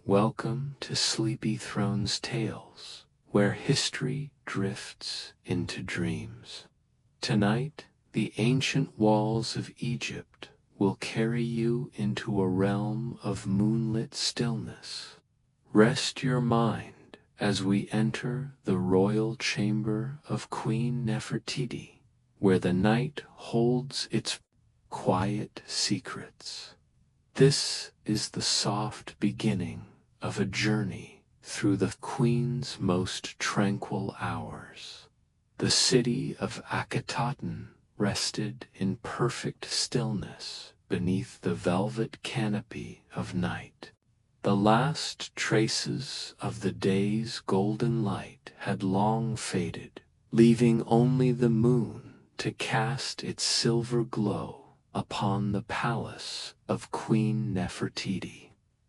Welcome to Sleepy Throne's Tales, where history drifts into dreams. Tonight, the ancient walls of Egypt will carry you into a realm of moonlit stillness. Rest your mind as we enter the royal chamber of Queen Nefertiti, where the night holds its quiet secrets. This is the soft beginning of a journey through the Queen's most tranquil hours. The city of Akhenaten rested in perfect stillness beneath the velvet canopy of night. The last traces of the day's golden light had long faded, leaving only the moon to cast its silver glow upon the palace of Queen Nefertiti.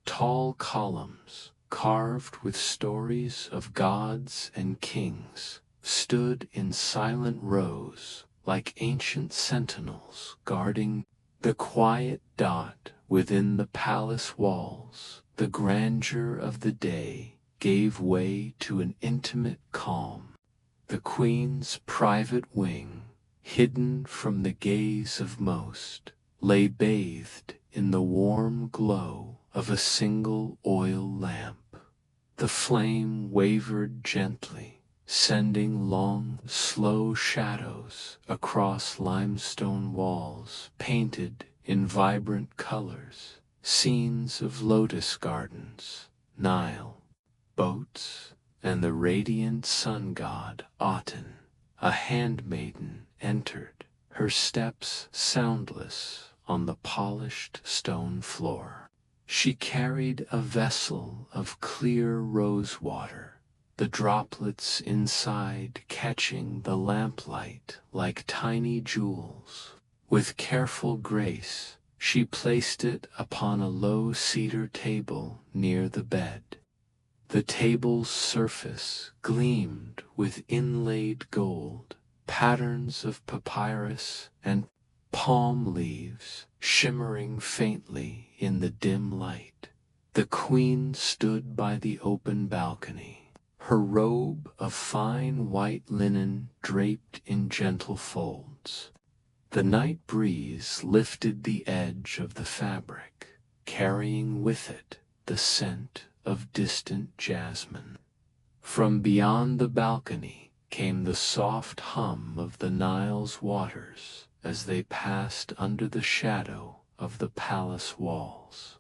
Tall columns, carved with stories of gods and kings, stood in silent rows like ancient sentinels guarding the quiet dot within the palace walls. The grandeur of the day gave way to an intimate calm. The Queen's private wing, hidden from the gaze of most, lay bathed in the warm glow of a single oil lamp. The flame wavered gently, sending long, slow shadows across limestone walls painted in vibrant colors, scenes of lotus gardens, Nile, boats, and the radiant sun god Aten. A handmaiden entered, her steps soundless on the polished stone floor. She carried a vessel of clear rose water, the droplets inside catching the lamplight like tiny jewels. With careful grace, she placed it upon a low cedar table near the bed. The table's surface gleamed with inlaid gold, patterns of papyrus and palm leaves shimmering faintly in the dim light. The Queen stood by the open balcony, her robe of fine white linen draped in gentle folds. The night breeze lifted the edge of the fabric, carrying with it the scent of distant jasmine. From beyond the balcony came the soft hum of the Nile's waters as they passed under the shadow of the palace walls.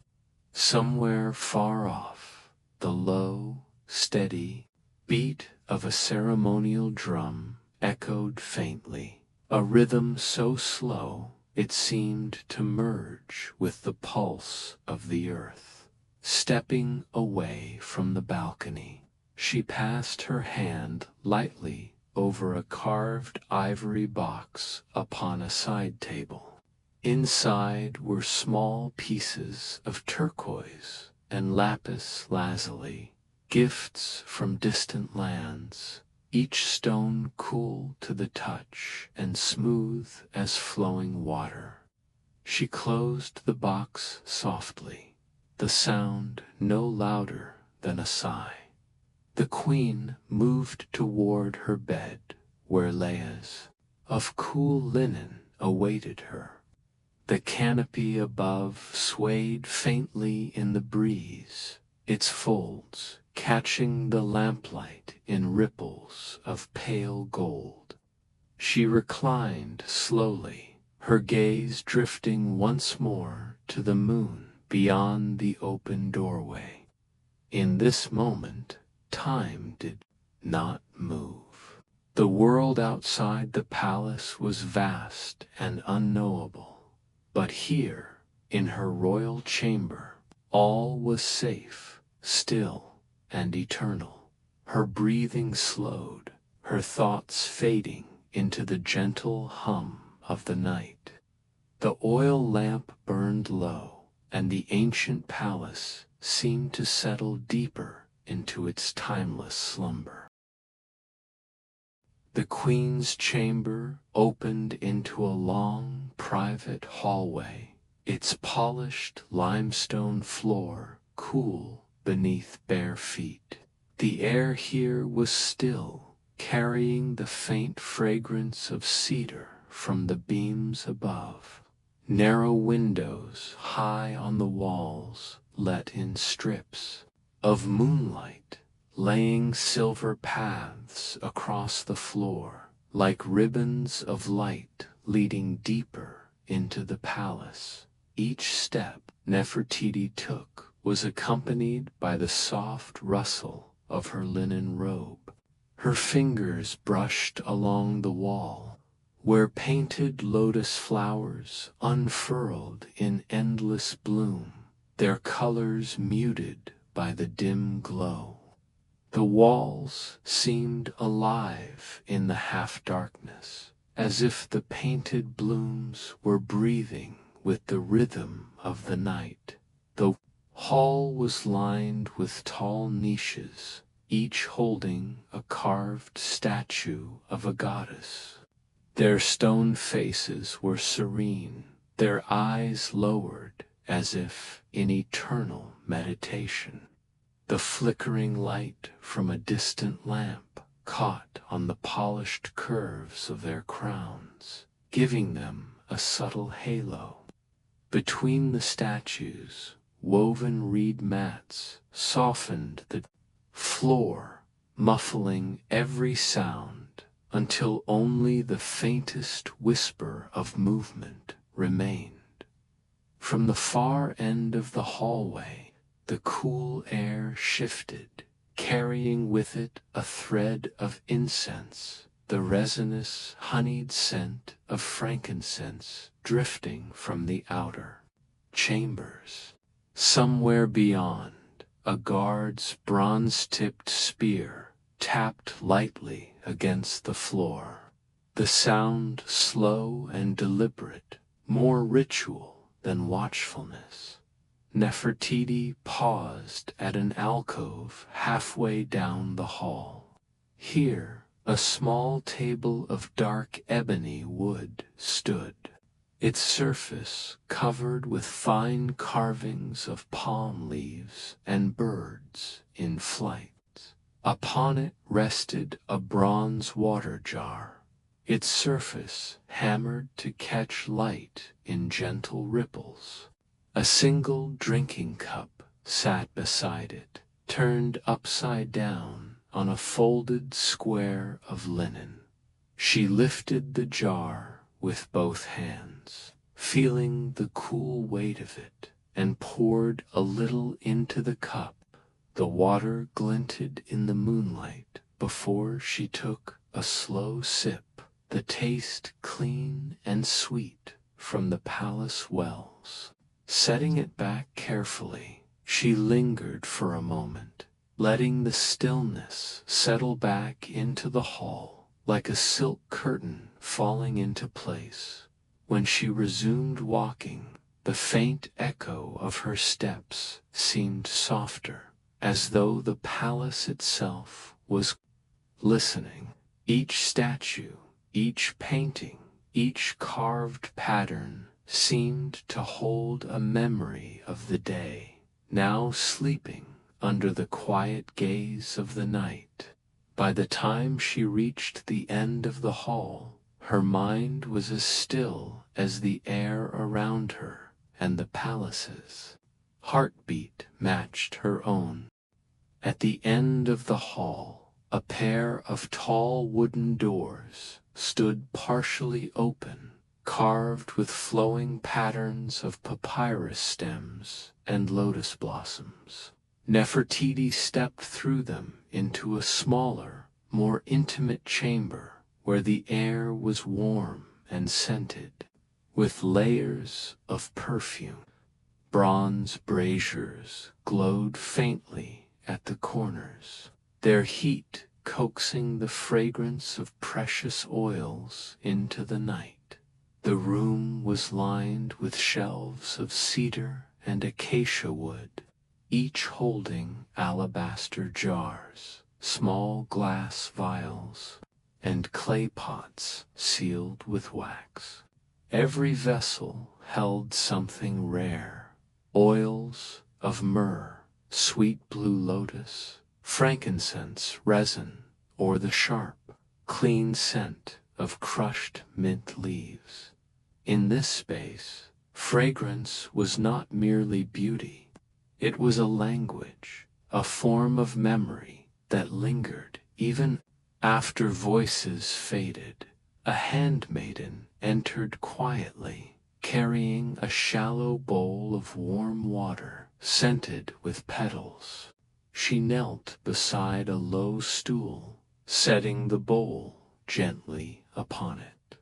Somewhere far off, the low, steady beat of a ceremonial drum echoed faintly, a rhythm so slow it seemed to merge with the pulse of the earth. Stepping away from the balcony, she passed her hand lightly over a carved ivory box upon a side table. Inside were small pieces of turquoise and lapis lazuli, gifts from distant lands, each stone cool to the touch and smooth as flowing water. She closed the box softly, the sound no louder than a sigh. The Queen moved toward her bed, where layers of cool linen awaited her. The canopy above swayed faintly in the breeze, its folds catching the lamplight in ripples of pale gold. She reclined slowly, her gaze drifting once more to the moon beyond the open doorway. In this moment, time did not move. The world outside the palace was vast and unknowable, but here, in her royal chamber, all was safe, still, and eternal. Her breathing slowed, her thoughts fading into the gentle hum of the night. The oil lamp burned low, and the ancient palace seemed to settle deeper into its timeless slumber. The Queen's chamber opened into a long, private hallway, its polished limestone floor cool beneath bare feet. The air here was still, carrying the faint fragrance of cedar from the beams above. Narrow windows high on the walls let in strips of moonlight, laying silver paths across the floor, like ribbons of light leading deeper into the palace. Each step Nefertiti took was accompanied by the soft rustle of her linen robe. Her fingers brushed along the wall, where painted lotus flowers unfurled in endless bloom, their colors muted by the dim glow. The walls seemed alive in the half-darkness, as if the painted blooms were breathing with the rhythm of the night. The hall was lined with tall niches, each holding a carved statue of a goddess. Their stone faces were serene, their eyes lowered as if in eternal meditation. The flickering light from a distant lamp caught on the polished curves of their crowns, giving them a subtle halo. Between the statues, woven reed mats softened the floor, muffling every sound until only the faintest whisper of movement remained. From the far end of the hallway, the cool air shifted, carrying with it a thread of incense, the resinous, honeyed scent of frankincense drifting from the outer chambers. Somewhere beyond, a guard's bronze-tipped spear tapped lightly against the floor, the sound slow and deliberate, more ritual than watchfulness. Nefertiti paused at an alcove halfway down the hall. Here, a small table of dark ebony wood stood, its surface covered with fine carvings of palm leaves and birds in flight. Upon it rested a bronze water jar, its surface hammered to catch light in gentle ripples. A single drinking cup sat beside it, turned upside down on a folded square of linen. She lifted the jar with both hands, feeling the cool weight of it, and poured a little into the cup. The water glinted in the moonlight before she took a slow sip, the taste clean and sweet from the palace wells. Setting it back carefully, she lingered for a moment, letting the stillness settle back into the hall like a silk curtain falling into place. When she resumed walking, the faint echo of her steps seemed softer, as though the palace itself was listening. Each statue, each painting, each carved pattern seemed to hold a memory of the day, now sleeping under the quiet gaze of the night. By the time she reached the end of the hall, her mind was as still as the air around her, and the palace's heartbeat matched her own. At the end of the hall, a pair of tall wooden doors stood partially open, carved with flowing patterns of papyrus stems and lotus blossoms. Nefertiti stepped through them into a smaller, more intimate chamber where the air was warm and scented, with layers of perfume. Bronze braziers glowed faintly at the corners, their heat coaxing the fragrance of precious oils into the night. The room was lined with shelves of cedar and acacia wood, each holding alabaster jars, small glass vials, and clay pots sealed with wax. Every vessel held something rare: oils of myrrh, sweet blue lotus, frankincense, resin, or the sharp, clean scent of crushed mint leaves. In this space, fragrance was not merely beauty. It was a language, a form of memory that lingered even after voices faded. A handmaiden entered quietly, carrying a shallow bowl of warm water scented with petals. She knelt beside a low stool, setting the bowl gently upon it.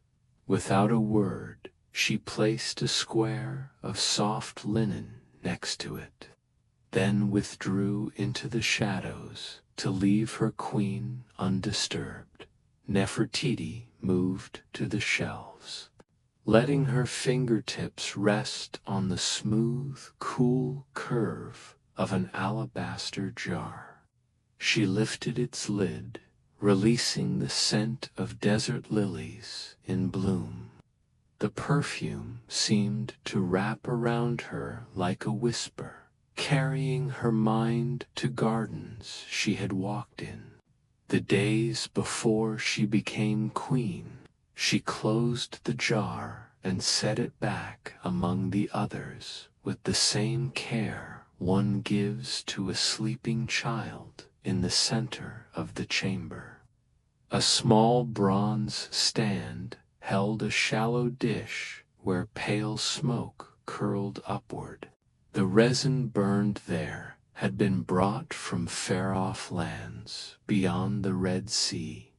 Without a word, she placed a square of soft linen next to it, then withdrew into the shadows to leave her queen undisturbed. Nefertiti moved to the shelves, letting her fingertips rest on the smooth, cool curve of an alabaster jar. She lifted its lid, releasing the scent of desert lilies in bloom. The perfume seemed to wrap around her like a whisper, carrying her mind to gardens she had walked in. The days before she became queen, she closed the jar and set it back among the others with the same care one gives to a sleeping child in the center of the chamber. A small bronze stand held a shallow dish where pale smoke curled upward. The resin burned there had been brought from far-off lands beyond the Red Sea.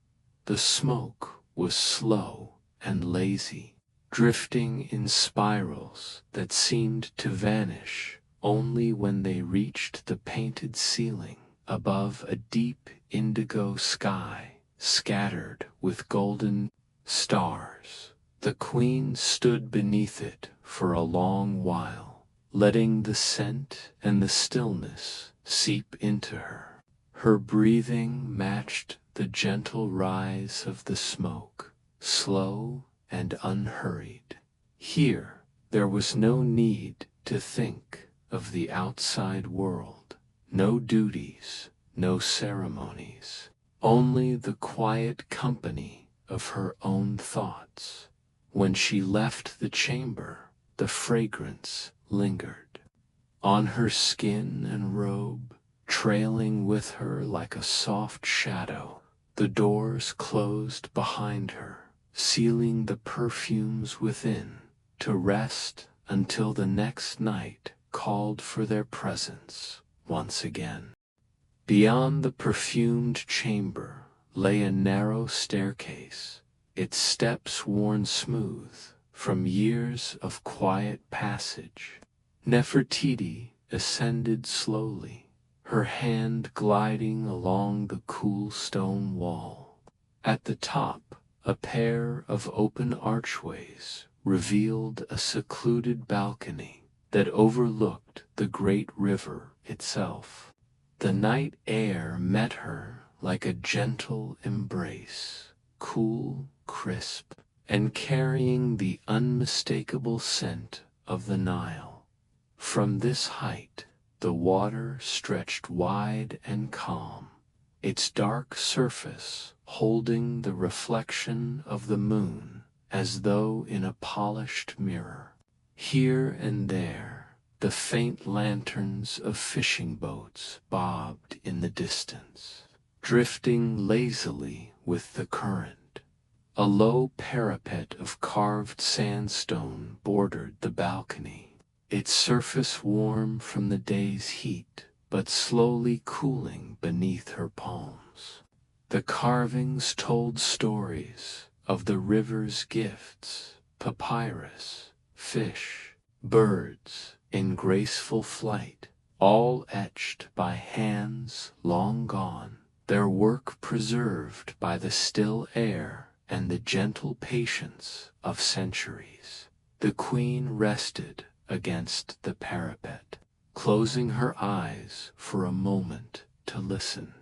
The smoke was slow and lazy, drifting in spirals that seemed to vanish only when they reached the painted ceiling above a deep indigo sky scattered with golden stars. The queen stood beneath it for a long while, letting the scent and the stillness seep into her. Her breathing matched the gentle rise of the smoke, slow and unhurried. Here, there was no need to think of the outside world, no duties, no ceremonies, only the quiet company of her own thoughts. When she left the chamber, the fragrance lingered on her skin and robe, trailing with her like a soft shadow. The doors closed behind her, sealing the perfumes within, to rest until the next night called for their presence once again. Beyond the perfumed chamber lay a narrow staircase, its steps worn smooth from years of quiet passage. Nefertiti ascended slowly, her hand gliding along the cool stone wall. At the top, a pair of open archways revealed a secluded balcony that overlooked the great river itself. The night air met her like a gentle embrace, cool, crisp, and carrying the unmistakable scent of the Nile. From this height, the water stretched wide and calm, its dark surface holding the reflection of the moon as though in a polished mirror. Here and there, the faint lanterns of fishing boats bobbed in the distance, drifting lazily with the current. A low parapet of carved sandstone bordered the balcony, its surface warm from the day's heat, but slowly cooling beneath her palms. The carvings told stories of the river's gifts: papyrus, fish, birds in graceful flight, all etched by hands long gone, their work preserved by the still air and the gentle patience of centuries. The queen rested against the parapet, closing her eyes for a moment to listen.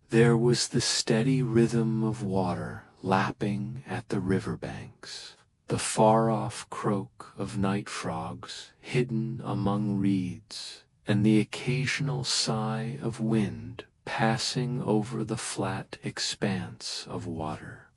There was the steady rhythm of water lapping at the riverbanks, the far-off croak of night frogs hidden among reeds, and the occasional sigh of wind passing over the flat expanse of water.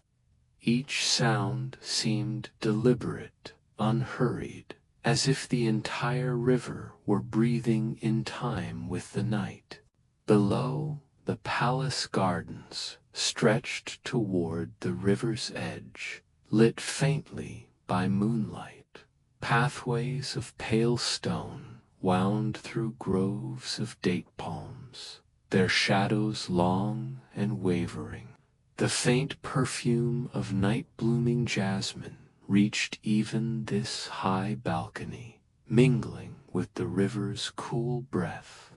Each sound seemed deliberate, unhurried, as if the entire river were breathing in time with the night. Below, the palace gardens stretched toward the river's edge, lit faintly by moonlight. Pathways of pale stone wound through groves of date palms, their shadows long and wavering. The faint perfume of night-blooming jasmine reached even this high balcony, mingling with the river's cool breath.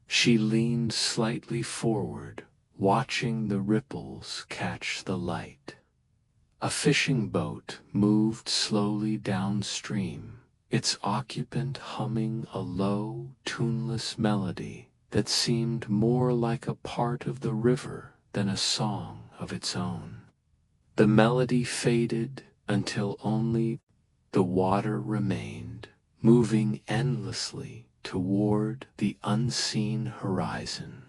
She leaned slightly forward, watching the ripples catch the light. A fishing boat moved slowly downstream, its occupant humming a low, tuneless melody that seemed more like a part of the river than a song of its own. The melody faded until only the water remained, moving endlessly toward the unseen horizon.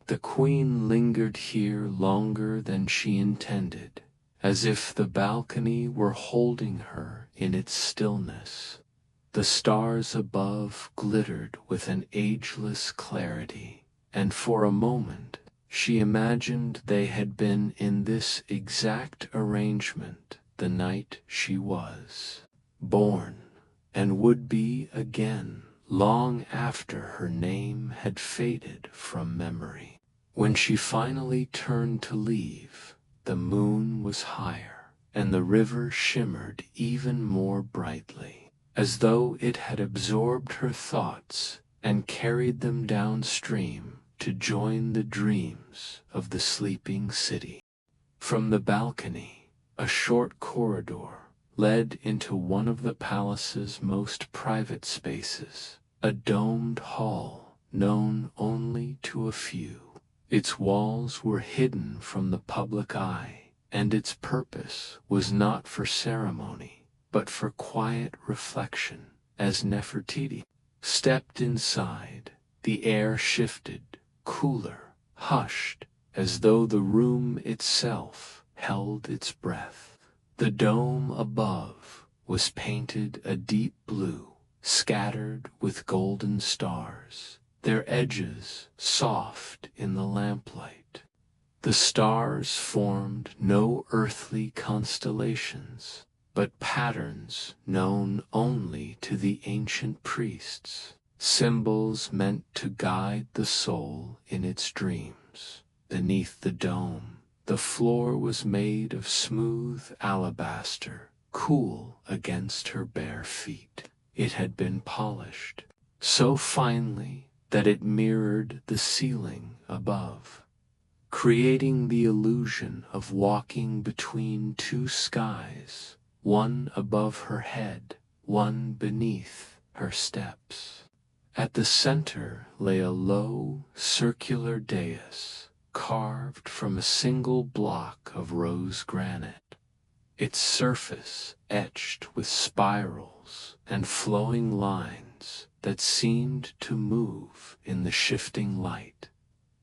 The queen lingered here longer than she intended, as if the balcony were holding her in its stillness. The stars above glittered with an ageless clarity, and for a moment she imagined they had been in this exact arrangement the night she was born, and would be again long after her name had faded from memory. When she finally turned to leave, the moon was higher, and the river shimmered even more brightly, as though it had absorbed her thoughts and carried them downstream to join the dreams of the sleeping city. From the balcony, a short corridor led into one of the palace's most private spaces, a domed hall known only to a few. Its walls were hidden from the public eye, and its purpose was not for ceremony, but for quiet reflection. As Nefertiti stepped inside, the air shifted, cooler, hushed, as though the room itself held its breath. The dome above was painted a deep blue, scattered with golden stars, their edges soft in the lamplight. The stars formed no earthly constellations, but patterns known only to the ancient priests, symbols meant to guide the soul in its dreams. Beneath the dome, the floor was made of smooth alabaster, cool against her bare feet. It had been polished so finely that it mirrored the ceiling above, creating the illusion of walking between two skies, one above her head, one beneath her steps. At the center lay a low, circular dais, carved from a single block of rose granite, its surface etched with spirals and flowing lines that seemed to move in the shifting light.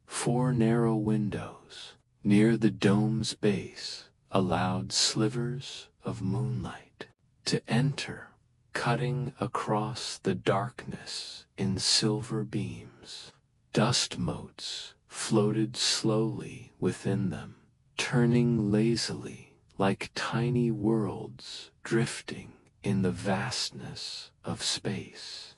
4 narrow windows near the dome's base allowed slivers of moonlight to enter, cutting across the darkness in silver beams. Dust motes floated slowly within them, turning lazily like tiny worlds drifting in the vastness of space.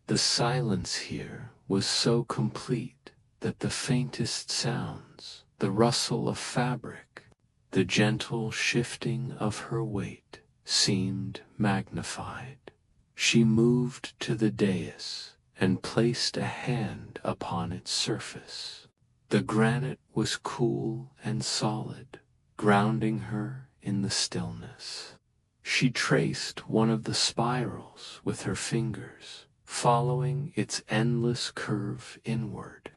The silence here was so complete that the faintest sounds, the rustle of fabric, the gentle shifting of her weight, seemed magnified. She moved to the dais and placed a hand upon its surface. The granite was cool and solid, grounding her in the stillness. She traced one of the spirals with her fingers, following its endless curve inward.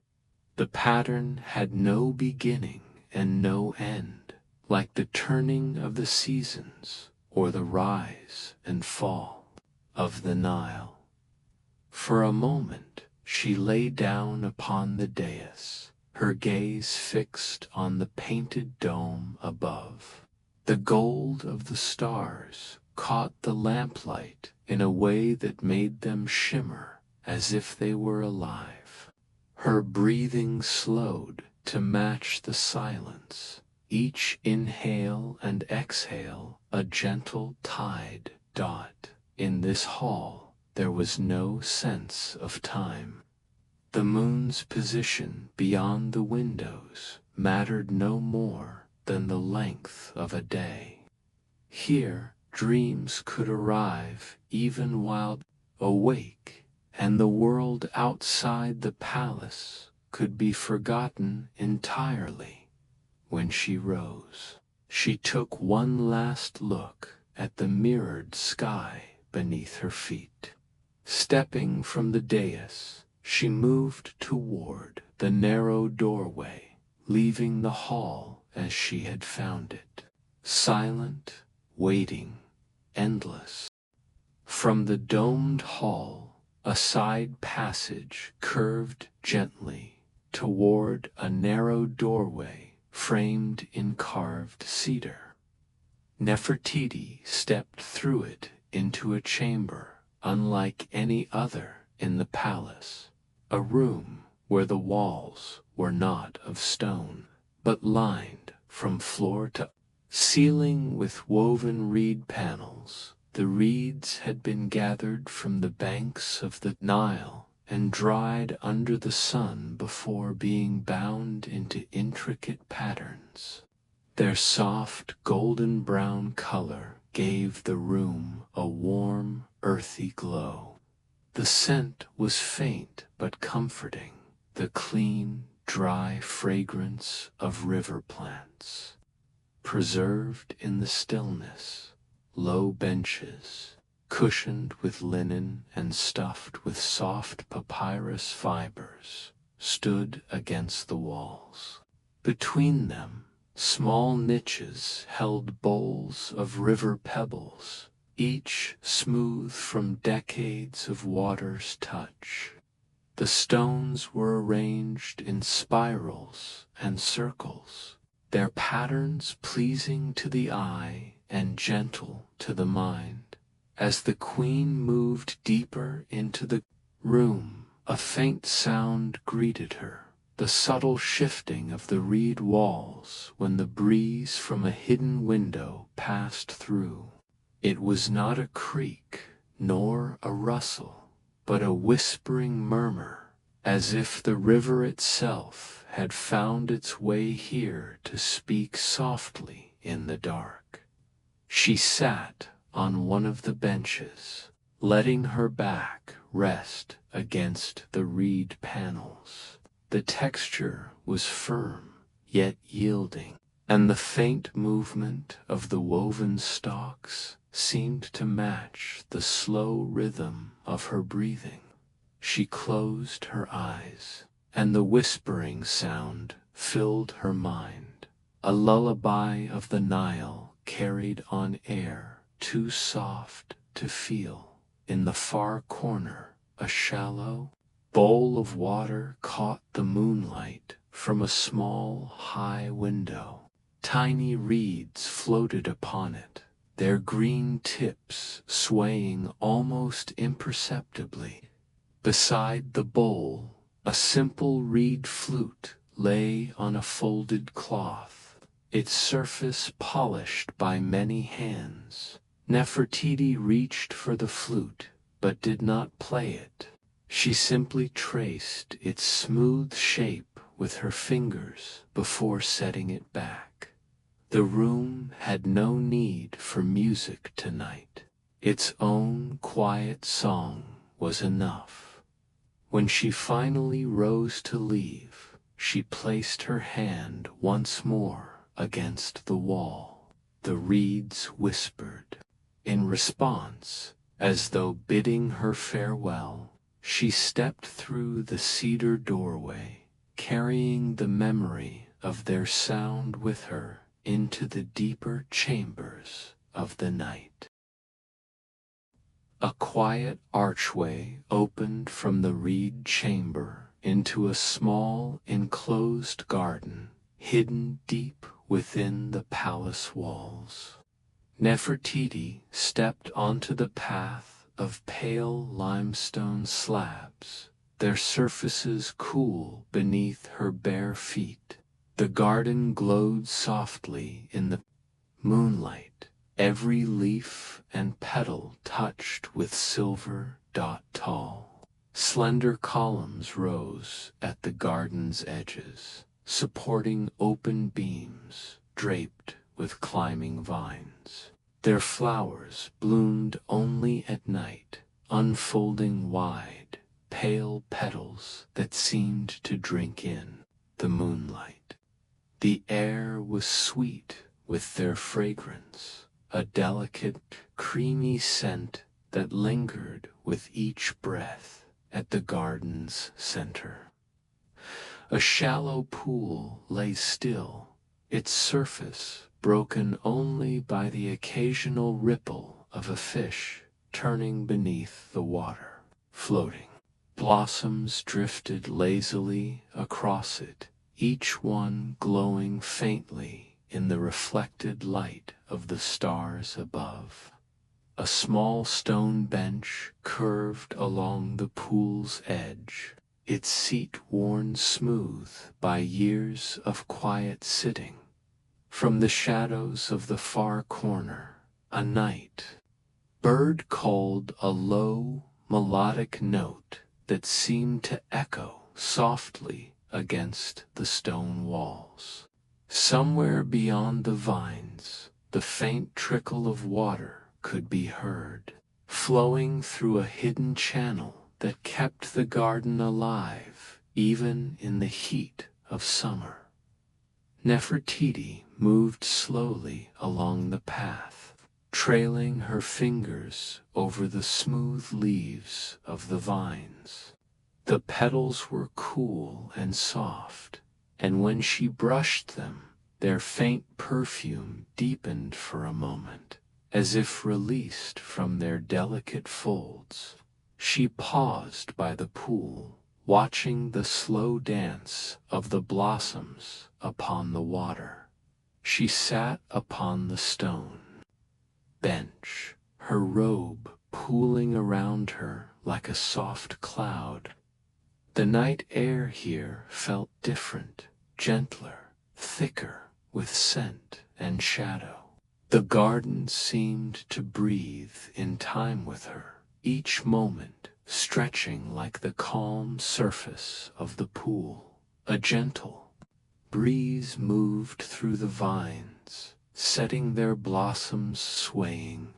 The pattern had no beginning and no end, like the turning of the seasons or the rise and fall of the Nile. For a moment, she lay down upon the dais, her gaze fixed on the painted dome above. The gold of the stars caught the lamplight in a way that made them shimmer as if they were alive. Her breathing slowed to match the silence, each inhale and exhale a gentle tide dot. In this hall there was no sense of time. The moon's position beyond the windows mattered no more than the length of a day. Here dreams could arrive even while awake, and the world outside the palace could be forgotten entirely. When she rose, she took one last look at the mirrored sky beneath her feet. Stepping from the dais, she moved toward the narrow doorway, leaving the hall as she had found it. Silent, waiting, endless. From the domed hall, a side passage curved gently toward a narrow doorway framed in carved cedar. Nefertiti stepped through it into a chamber unlike any other in the palace, a room where the walls were not of stone, but lined from floor to ceiling with woven reed panels. The reeds had been gathered from the banks of the Nile and dried under the sun before being bound into intricate patterns. Their soft golden brown color gave the room a warm, earthy glow. The scent was faint but comforting, the clean, dry fragrance of river plants. Preserved in the stillness, low benches, cushioned with linen and stuffed with soft papyrus fibers, stood against the walls. Between them, small niches held bowls of river pebbles, each smooth from decades of water's touch. The stones were arranged in spirals and circles, their patterns pleasing to the eye and gentle to the mind. As the queen moved deeper into the room, a faint sound greeted her, the subtle shifting of the reed walls when the breeze from a hidden window passed through. It was not a creak, nor a rustle, but a whispering murmur, as if the river itself had found its way here to speak softly in the dark. She sat on one of the benches, letting her back rest against the reed panels. The texture was firm, yet yielding, and the faint movement of the woven stalks seemed to match the slow rhythm of her breathing. She closed her eyes, and the whispering sound filled her mind, a lullaby of the Nile carried on air too soft to feel. In the far corner, a shallow bowl of water caught the moonlight from a small, high window. Tiny reeds floated upon it, their green tips swaying almost imperceptibly. Beside the bowl, a simple reed flute lay on a folded cloth, its surface polished by many hands. Nefertiti reached for the flute, but did not play it. She simply traced its smooth shape with her fingers before setting it back. The room had no need for music tonight. Its own quiet song was enough. When she finally rose to leave, she placed her hand once more against the wall. The reeds whispered. In response, as though bidding her farewell, she stepped through the cedar doorway, carrying the memory of their sound with her into the deeper chambers of the night. A quiet archway opened from the reed chamber into a small enclosed garden hidden deep within the palace walls. Nefertiti stepped onto the path of pale limestone slabs, their surfaces cool beneath her bare feet. The garden glowed softly in the moonlight, every leaf and petal touched with silver dot tall. Slender columns rose at the garden's edges, supporting open beams draped with climbing vines. Their flowers bloomed only at night, unfolding wide, pale petals that seemed to drink in the moonlight. The air was sweet with their fragrance, a delicate, creamy scent that lingered with each breath. At the garden's center, a shallow pool lay still, its surface broken only by the occasional ripple of a fish turning beneath the water. Floating blossoms drifted lazily across it, each one glowing faintly in the reflected light of the stars above. A small stone bench curved along the pool's edge, its seat worn smooth by years of quiet sitting. From the shadows of the far corner, a night bird called a low, melodic note that seemed to echo softly against the stone walls. Somewhere beyond the vines, the faint trickle of water could be heard, flowing through a hidden channel that kept the garden alive even in the heat of summer. Nefertiti moved slowly along the path, trailing her fingers over the smooth leaves of the vines. The petals were cool and soft, and when she brushed them, their faint perfume deepened for a moment, as if released from their delicate folds. She paused by the pool, watching the slow dance of the blossoms upon the water. She sat upon the stone bench, her robe pooling around her like a soft cloud. The night air here felt different, gentler, thicker with scent and shadow. The garden seemed to breathe in time with her, each moment stretching like the calm surface of the pool. A gentle breeze moved through the vines, setting their blossoms swaying.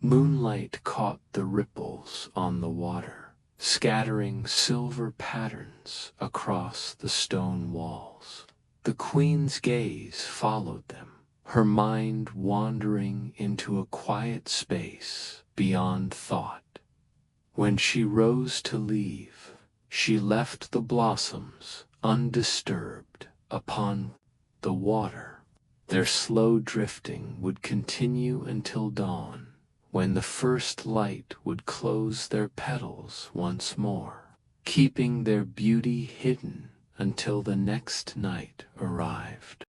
Moonlight caught the ripples on the water, scattering silver patterns across the stone walls. The queen's gaze followed them, her mind wandering into a quiet space beyond thought. When she rose to leave, she left the blossoms undisturbed upon the water. Their slow drifting would continue until dawn, when the first light would close their petals once more, keeping their beauty hidden until the next night arrived.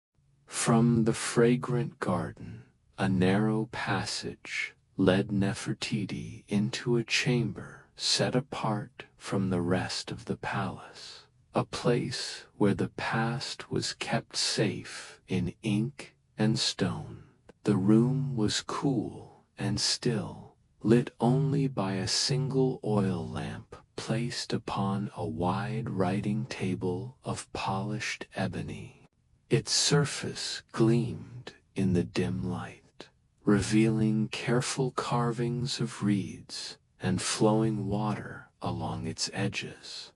From the fragrant garden, a narrow passage led Nefertiti into a chamber set apart from the rest of the palace, a place where the past was kept safe in ink and stone. The room was cool and still, lit only by a single oil lamp placed upon a wide writing table of polished ebony. Its surface gleamed in the dim light, revealing careful carvings of reeds and flowing water along its edges.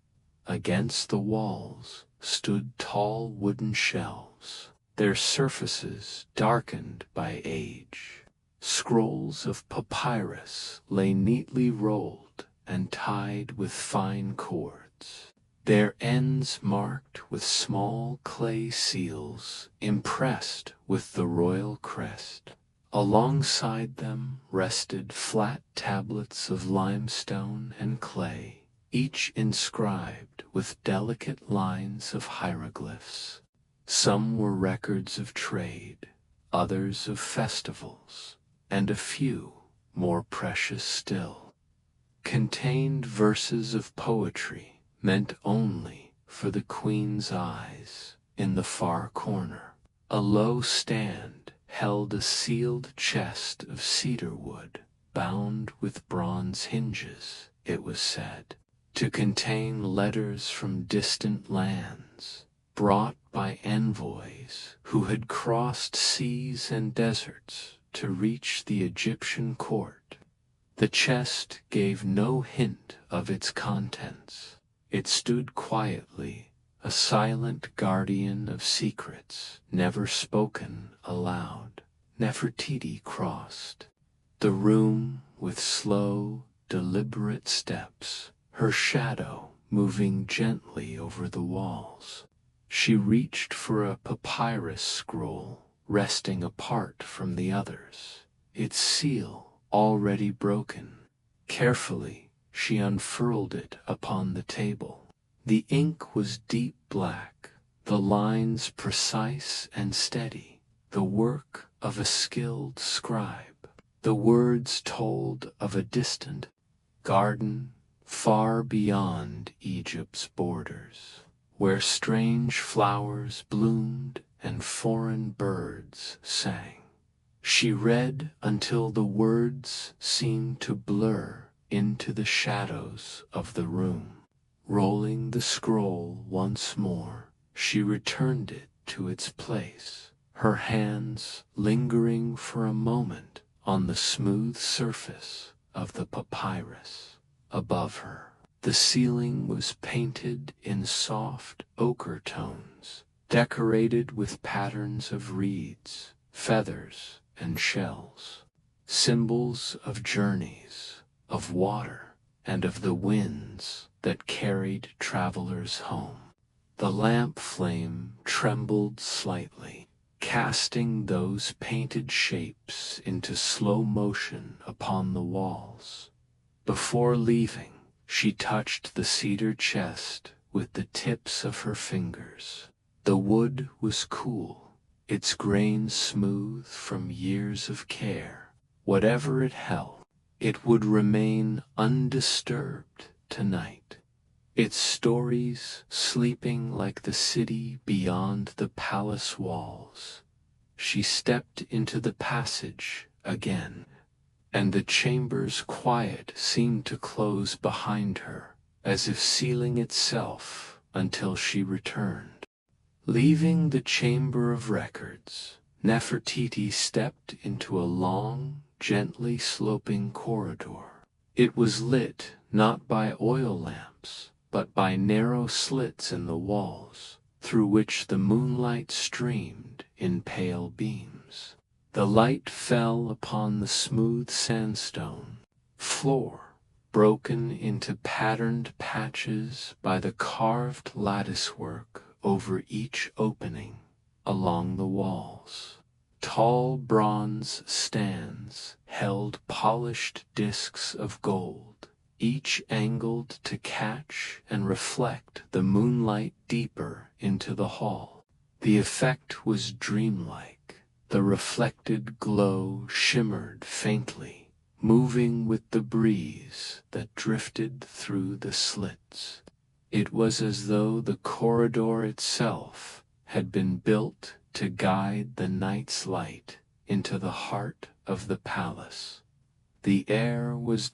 Against the walls stood tall wooden shelves, their surfaces darkened by age. Scrolls of papyrus lay neatly rolled and tied with fine cords, their ends marked with small clay seals impressed with the royal crest. Alongside them rested flat tablets of limestone and clay, each inscribed with delicate lines of hieroglyphs. Some were records of trade, others of festivals, and a few, more precious still, contained verses of poetry meant only for the queen's eyes. In the far corner, a low stand held a sealed chest of cedar wood, bound with bronze hinges, it was said, to contain letters from distant lands, brought by envoys who had crossed seas and deserts to reach the Egyptian court. The chest gave no hint of its contents. It stood quietly, a silent guardian of secrets never spoken aloud. Nefertiti crossed the room with slow, deliberate steps, her shadow moving gently over the walls. She reached for a papyrus scroll resting apart from the others, its seal already broken. Carefully, she unfurled it upon the table. The ink was deep black, the lines precise and steady, the work of a skilled scribe. The words told of a distant garden far beyond Egypt's borders, where strange flowers bloomed and foreign birds sang. She read until the words seemed to blur into the shadows of the room. Rolling the scroll once more, she returned it to its place, her hands lingering for a moment on the smooth surface of the papyrus. Above her, the ceiling was painted in soft ochre tones, decorated with patterns of reeds, feathers, and shells, symbols of journeys, of water, and of the winds that carried travelers home. The lamp flame trembled slightly, casting those painted shapes into slow motion upon the walls. Before leaving, she touched the cedar chest with the tips of her fingers. The wood was cool, its grain smooth from years of care. Whatever it held, it would remain undisturbed tonight, its stories sleeping like the city beyond the palace walls. She stepped into the passage again, and the chamber's quiet seemed to close behind her, as if sealing itself until she returned. Leaving the Chamber of Records, Nefertiti stepped into a long, gently sloping corridor. It was lit not by oil lamps, but by narrow slits in the walls, through which the moonlight streamed in pale beams. The light fell upon the smooth sandstone floor, broken into patterned patches by the carved latticework over each opening along the walls. Tall bronze stands held polished discs of gold, each angled to catch and reflect the moonlight deeper into the hall. The effect was dreamlike. The reflected glow shimmered faintly, moving with the breeze that drifted through the slits. It was as though the corridor itself had been built to guide the night's light into the heart of the palace. The air was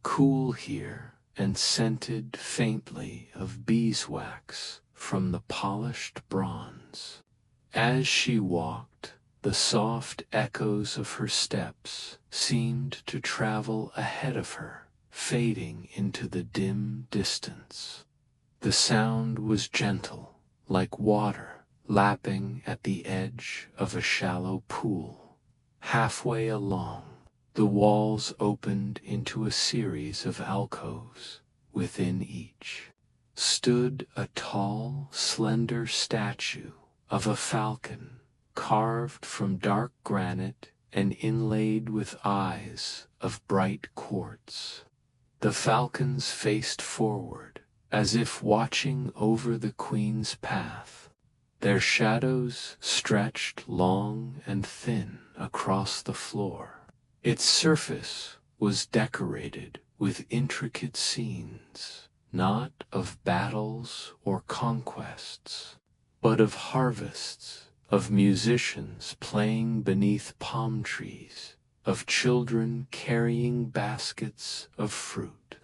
cool here and scented faintly of beeswax from the polished bronze. As she walked, the soft echoes of her steps seemed to travel ahead of her, fading into the dim distance. The sound was gentle, like water lapping at the edge of a shallow pool. Halfway along, the walls opened into a series of alcoves. Within each stood a tall, slender statue of a falcon, carved from dark granite and inlaid with eyes of bright quartz. The falcons faced forward, as if watching over the queen's path. Their shadows stretched long and thin across the floor. Its surface was decorated with intricate scenes, not of battles or conquests, but of harvests, of musicians playing beneath palm trees, of children carrying baskets of fruit.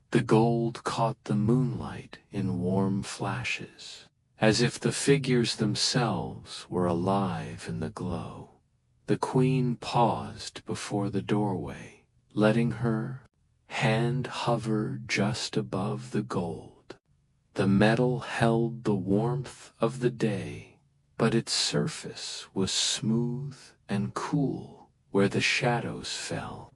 The gold caught the moonlight in warm flashes, as if the figures themselves were alive in the glow. The queen paused before the doorway, letting her hand hover just above the gold. The metal held the warmth of the day, but its surface was smooth and cool where the shadows fell.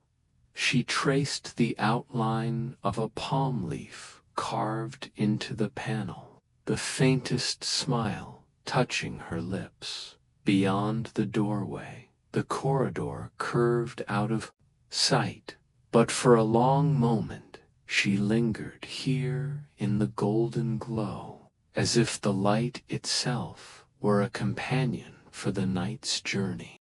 She traced the outline of a palm leaf carved into the panel, the faintest smile touching her lips. Beyond the doorway, the corridor curved out of sight, but for a long moment she lingered here in the golden glow, as if the light itself were a companion for the night's journey.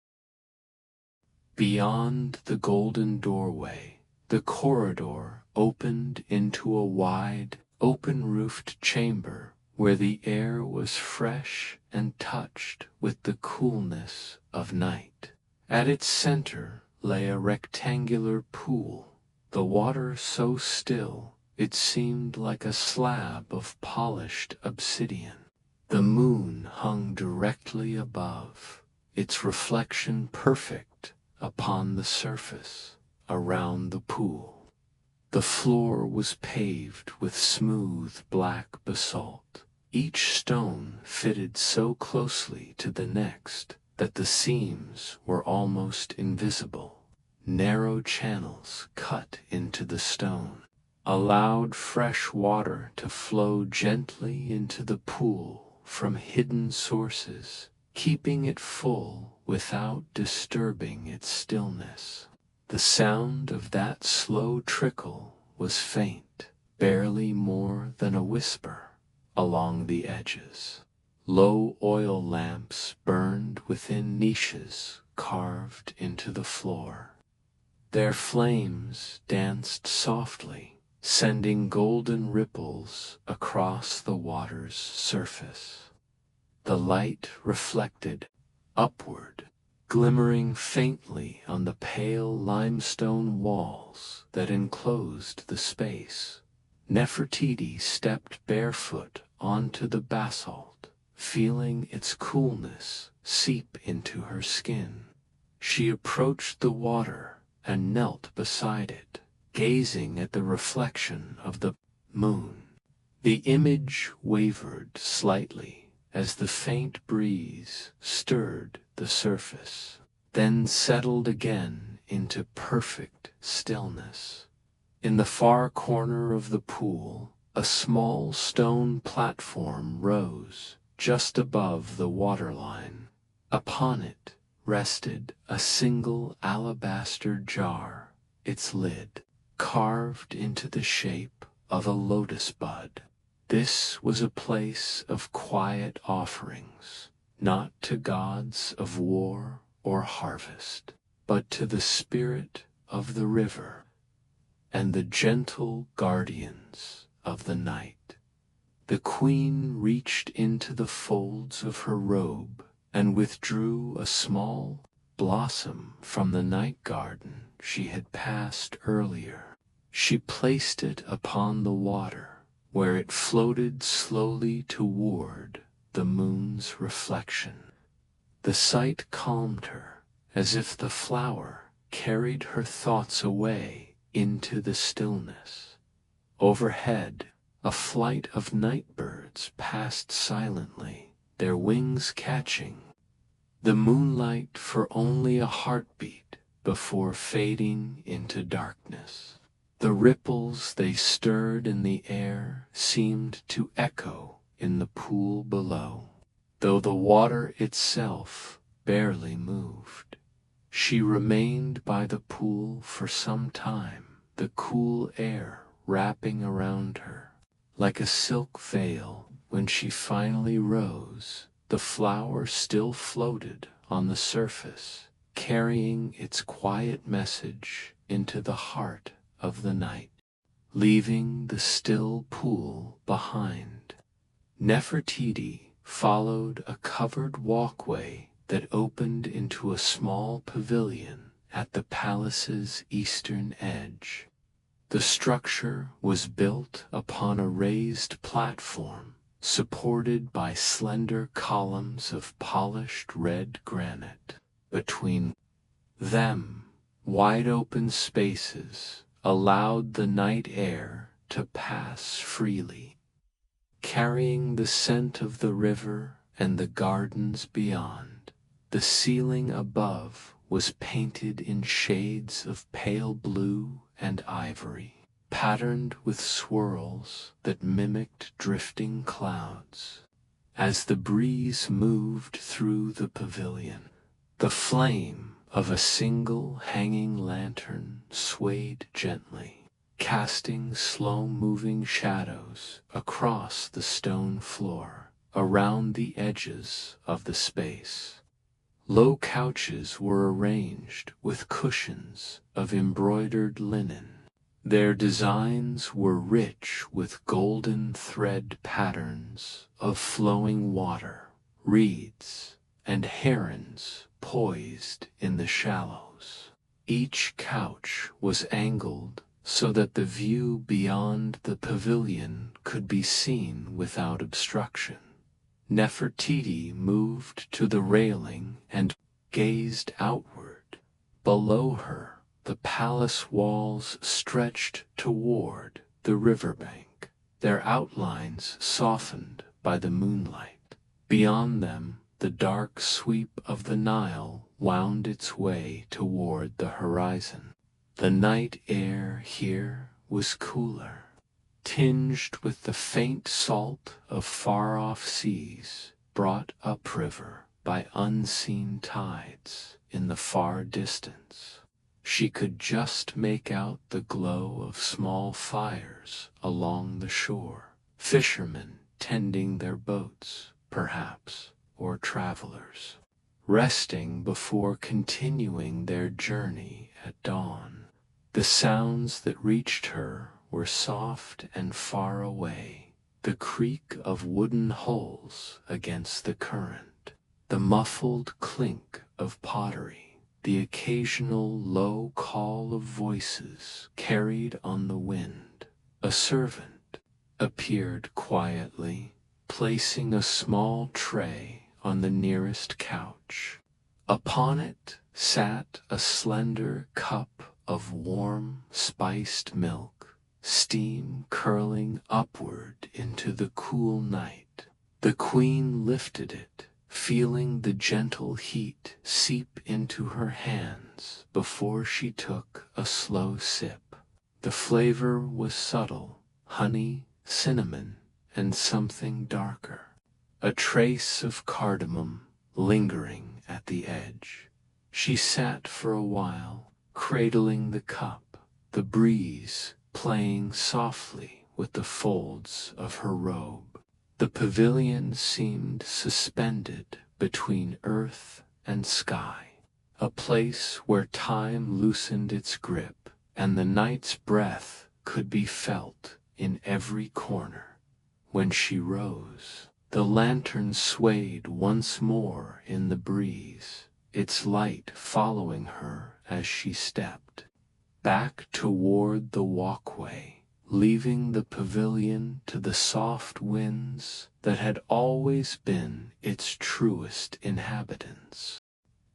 Beyond the golden doorway, the corridor opened into a wide, open-roofed chamber where the air was fresh and touched with the coolness of night. At its center lay a rectangular pool, the water so still it seemed like a slab of polished obsidian. The moon hung directly above, its reflection perfect upon the surface around the pool. The floor was paved with smooth black basalt. Each stone fitted so closely to the next that the seams were almost invisible. Narrow channels cut into the stone, allowed fresh water to flow gently into the pool from hidden sources, keeping it full without disturbing its stillness. The sound of that slow trickle was faint, barely more than a whisper, along the edges. Low oil lamps burned within niches carved into the floor. Their flames danced softly, sending golden ripples across the water's surface. The light reflected upward, glimmering faintly on the pale limestone walls that enclosed the space. Nefertiti stepped barefoot onto the basalt, feeling its coolness seep into her skin. She approached the water and knelt beside it, gazing at the reflection of the moon. The image wavered slightly as the faint breeze stirred the surface, then settled again into perfect stillness. In the far corner of the pool, a small stone platform rose just above the waterline. Upon it rested a single alabaster jar, its lid carved into the shape of a lotus bud. This was a place of quiet offerings, not to gods of war or harvest, but to the spirit of the river and the gentle guardians of the night. The queen reached into the folds of her robe and withdrew a small blossom from the night garden she had passed earlier. She placed it upon the water, where it floated slowly toward the moon's reflection. The sight calmed her, as if the flower carried her thoughts away into the stillness. Overhead, a flight of night birds passed silently, their wings catching the moonlight for only a heartbeat before fading into darkness. The ripples they stirred in the air seemed to echo in the pool below, though the water itself barely moved. She remained by the pool for some time, the cool air wrapping around her like a silk veil. When she finally rose, the flower still floated on the surface, carrying its quiet message into the heart of the night, leaving the still pool behind. Nefertiti followed a covered walkway that opened into a small pavilion at the palace's eastern edge. The structure was built upon a raised platform, supported by slender columns of polished red granite. Between them, wide-open spaces allowed the night air to pass freely, carrying the scent of the river and the gardens beyond. The ceiling above was painted in shades of pale blue and ivory, patterned with swirls that mimicked drifting clouds. As the breeze moved through the pavilion, the flame of a single hanging lantern swayed gently, casting slow-moving shadows across the stone floor around the edges of the space. Low couches were arranged with cushions of embroidered linen. Their designs were rich with golden thread patterns of flowing water, reeds, and herons poised in the shallows. Each couch was angled so that the view beyond the pavilion could be seen without obstruction. Nefertiti moved to the railing and gazed outward. Below her, the palace walls stretched toward the riverbank, their outlines softened by the moonlight. Beyond them, the dark sweep of the Nile wound its way toward the horizon. The night air here was cooler, tinged with the faint salt of far-off seas brought upriver by unseen tides in the far distance. She could just make out the glow of small fires along the shore, fishermen tending their boats, perhaps, or travelers, resting before continuing their journey at dawn. The sounds that reached her were soft and far away, the creak of wooden hulls against the current, the muffled clink of pottery, the occasional low call of voices carried on the wind. A servant appeared quietly, placing a small tray on the nearest couch. Upon it sat a slender cup of warm, spiced milk, steam curling upward into the cool night. The queen lifted it, feeling the gentle heat seep into her hands before she took a slow sip. The flavor was subtle, honey, cinnamon, and something darker, a trace of cardamom lingering at the edge. She sat for a while, cradling the cup, the breeze playing softly with the folds of her robe. The pavilion seemed suspended between earth and sky, a place where time loosened its grip and the night's breath could be felt in every corner. When she rose, the lantern swayed once more in the breeze, its light following her as she stepped back toward the walkway, leaving the pavilion to the soft winds that had always been its truest inhabitants.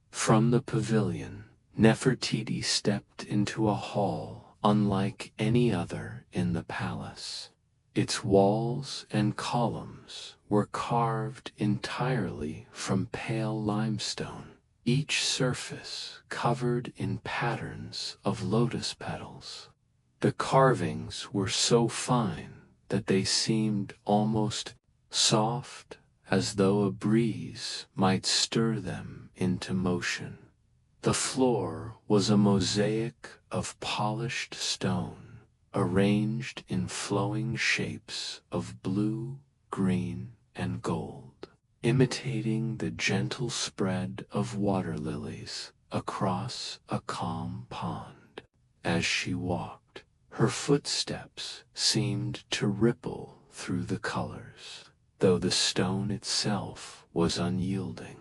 From the pavilion, Nefertiti stepped into a hall unlike any other in the palace. Its walls and columns were carved entirely from pale limestone, each surface covered in patterns of lotus petals. The carvings were so fine that they seemed almost soft, as though a breeze might stir them into motion. The floor was a mosaic of polished stone, arranged in flowing shapes of blue, green, and gold, imitating the gentle spread of water lilies across a calm pond. As she walked, her footsteps seemed to ripple through the colors, though the stone itself was unyielding.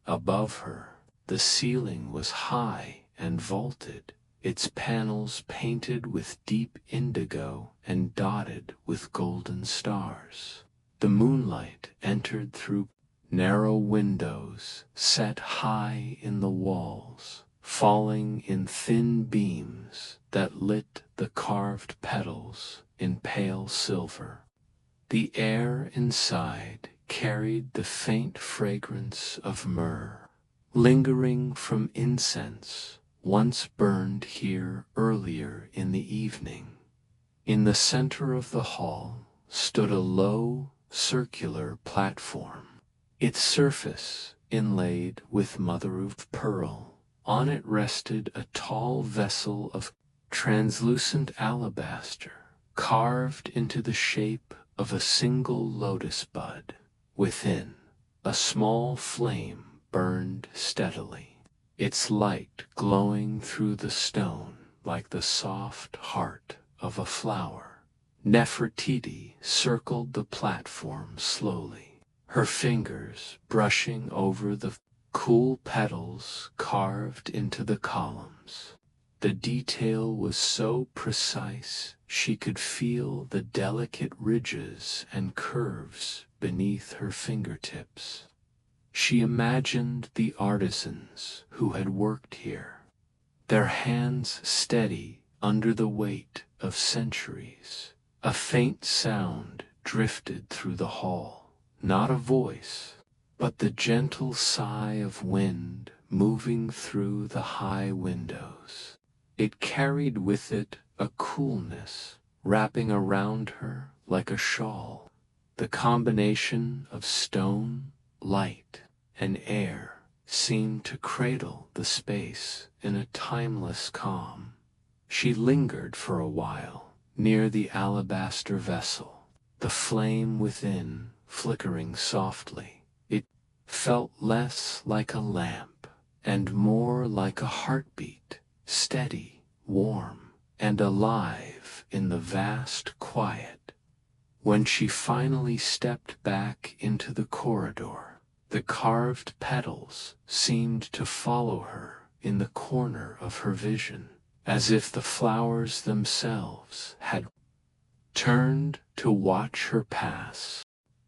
Above her, the ceiling was high and vaulted, its panels painted with deep indigo and dotted with golden stars. The moonlight entered through narrow windows set high in the walls, falling in thin beams that lit the carved petals in pale silver. The air inside carried the faint fragrance of myrrh, lingering from incense once burned here earlier in the evening. In the center of the hall stood a low, circular platform, its surface inlaid with mother-of-pearl. On it rested a tall vessel of translucent alabaster, carved into the shape of a single lotus bud. Within, a small flame burned steadily, its light glowing through the stone like the soft heart of a flower. Nefertiti circled the platform slowly, her fingers brushing over the cool petals carved into the columns. The detail was so precise she could feel the delicate ridges and curves beneath her fingertips. She imagined the artisans who had worked here, their hands steady under the weight of centuries. A faint sound drifted through the hall, not a voice, but the gentle sigh of wind moving through the high windows. It carried with it a coolness, wrapping around her like a shawl. The combination of stone, light, and air seemed to cradle the space in a timeless calm. She lingered for a while near the alabaster vessel, the flame within flickering softly. It felt less like a lamp and more like a heartbeat, steady, warm, and alive in the vast quiet. When she finally stepped back into the corridor, the carved petals seemed to follow her in the corner of her vision, as if the flowers themselves had turned to watch her pass.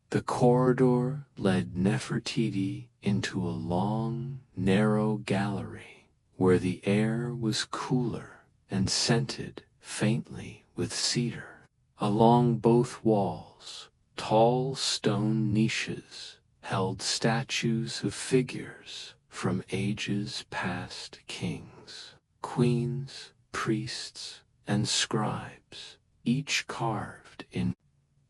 The corridor led Nefertiti into a long, narrow gallery where the air was cooler and scented faintly with cedar. Along both walls, tall stone niches held statues of figures from ages past: kings, queens, priests, and scribes, each carved in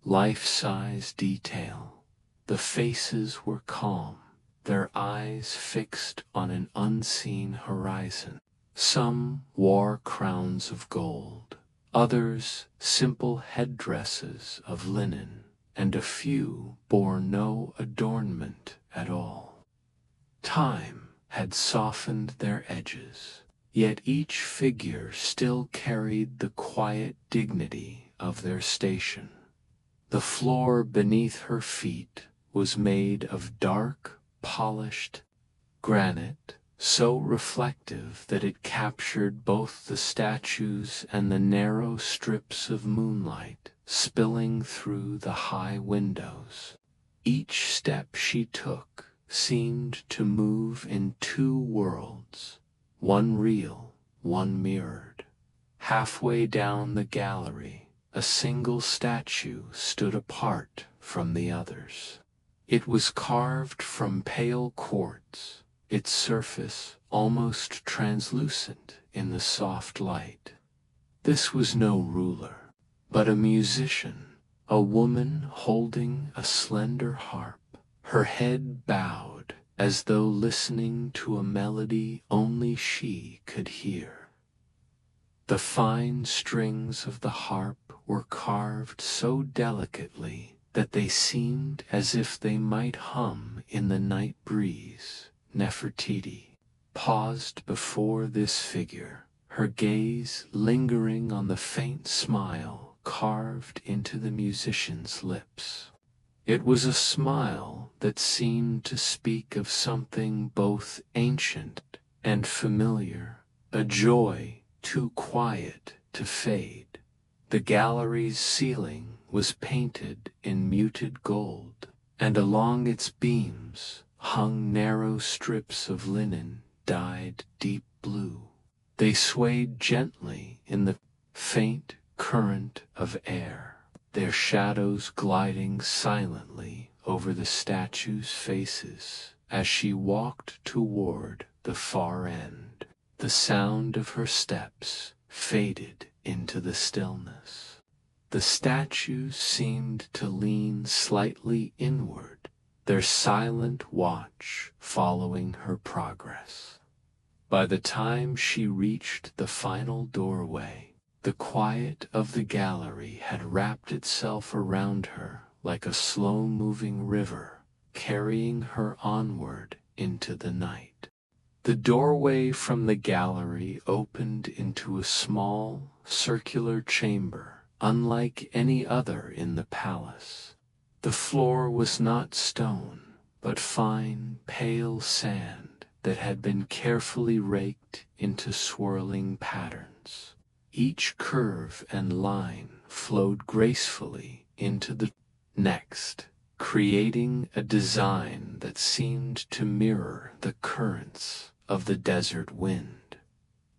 life-size detail. The faces were calm, their eyes fixed on an unseen horizon. Some wore crowns of gold, others simple headdresses of linen, and a few bore no adornment at all. Time had softened their edges, yet each figure still carried the quiet dignity of their station. The floor beneath her feet was made of dark, polished granite, so reflective that it captured both the statues and the narrow strips of moonlight spilling through the high windows. Each step she took seemed to move in two worlds, one real, one mirrored. Halfway down the gallery, a single statue stood apart from the others. It was carved from pale quartz, its surface almost translucent in the soft light. This was no ruler, but a musician, a woman holding a slender harp, her head bowed as though listening to a melody only she could hear. The fine strings of the harp were carved so delicately that they seemed as if they might hum in the night breeze. Nefertiti paused before this figure, her gaze lingering on the faint smile carved into the musician's lips. It was a smile that seemed to speak of something both ancient and familiar, a joy too quiet to fade. The gallery's ceiling was painted in muted gold, and along its beams hung narrow strips of linen dyed deep blue. They swayed gently in the faint current of air, their shadows gliding silently over the statues' faces as she walked toward the far end. The sound of her steps faded into the stillness. The statues seemed to lean slightly inward, their silent watch following her progress. By the time she reached the final doorway, the quiet of the gallery had wrapped itself around her like a slow-moving river, carrying her onward into the night. The doorway from the gallery opened into a small, circular chamber, unlike any other in the palace. The floor was not stone, but fine, pale sand that had been carefully raked into swirling patterns. Each curve and line flowed gracefully into the next, creating a design that seemed to mirror the currents of the desert wind.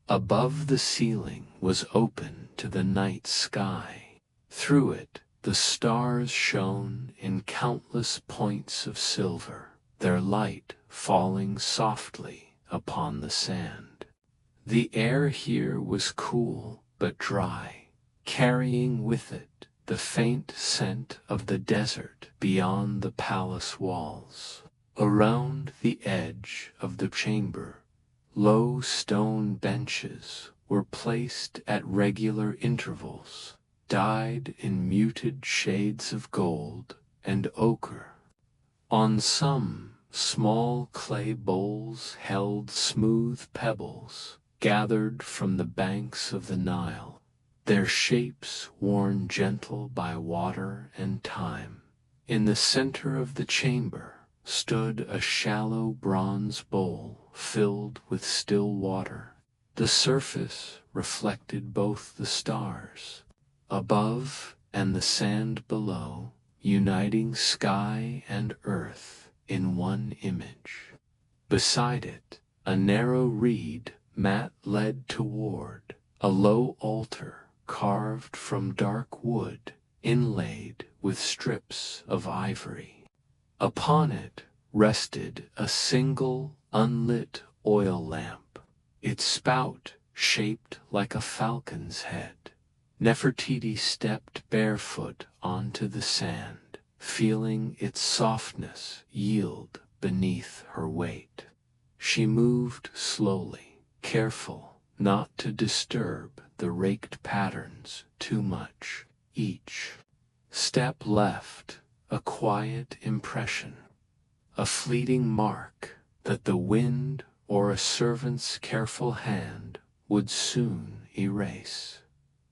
Above, the ceiling was open to the night sky. Through it, the stars shone in countless points of silver, their light falling softly upon the sand. The air here was cool but dry, carrying with it the faint scent of the desert beyond the palace walls. Around the edge of the chamber, low stone benches were placed at regular intervals, dyed in muted shades of gold and ochre. On some, small clay bowls held smooth pebbles gathered from the banks of the Nile, their shapes worn gentle by water and time. In the center of the chamber stood a shallow bronze bowl filled with still water. The surface reflected both the stars above and the sand below, uniting sky and earth in one image. Beside it, a narrow reed mat led toward a low altar carved from dark wood inlaid with strips of ivory. Upon it rested a single unlit oil lamp, its spout shaped like a falcon's head. Nefertiti stepped barefoot onto the sand, feeling its softness yield beneath her weight. She moved slowly, careful not to disturb the raked patterns too much. Each step left a quiet impression, a fleeting mark that the wind or a servant's careful hand would soon erase.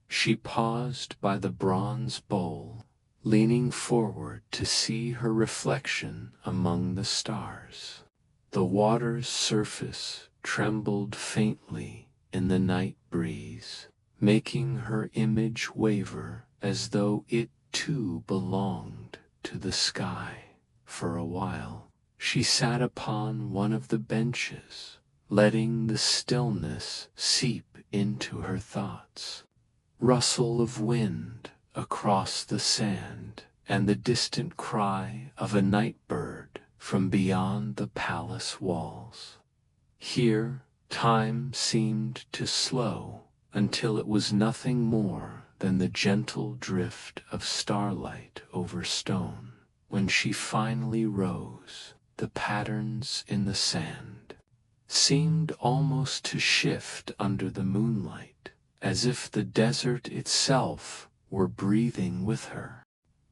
She paused by the bronze bowl, leaning forward to see her reflection among the stars. The water's surface trembled faintly in the night breeze, making her image waver as though it too belonged to the sky. For a while, she sat upon one of the benches, letting the stillness seep into her thoughts. Rustle of wind across the sand, and the distant cry of a night bird from beyond the palace walls. Here, time seemed to slow until it was nothing more than the gentle drift of starlight over stone. When she finally rose, the patterns in the sand seemed almost to shift under the moonlight, as if the desert itself were breathing with her.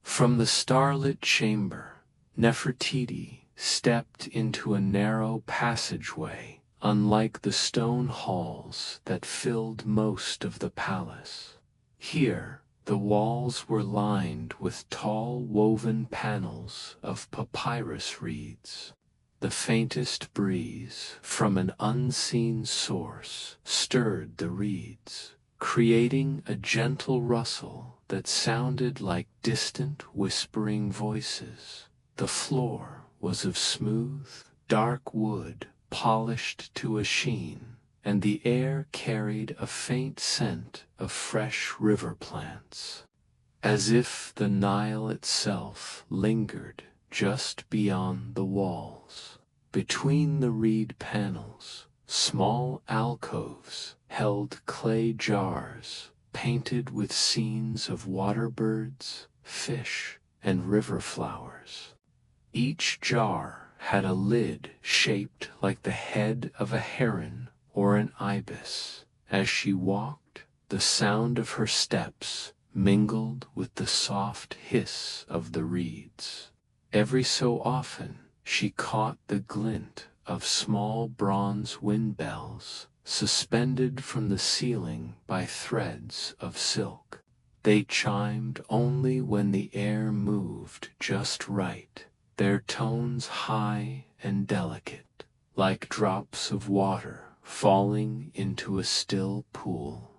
From the starlit chamber, Nefertiti stepped into a narrow passageway, unlike the stone halls that filled most of the palace. Here, the walls were lined with tall woven panels of papyrus reeds. The faintest breeze from an unseen source stirred the reeds, creating a gentle rustle that sounded like distant whispering voices. The floor was of smooth, dark wood, polished to a sheen, and the air carried a faint scent of fresh river plants, as if the Nile itself lingered just beyond the walls. Between the reed panels, small alcoves held clay jars painted with scenes of water birds, fish, and river flowers. Each jar had a lid shaped like the head of a heron or an ibis. As she walked, the sound of her steps mingled with the soft hiss of the reeds. Every so often, she caught the glint of small bronze wind bells suspended from the ceiling by threads of silk. They chimed only when the air moved just right, their tones high and delicate, like drops of water falling into a still pool.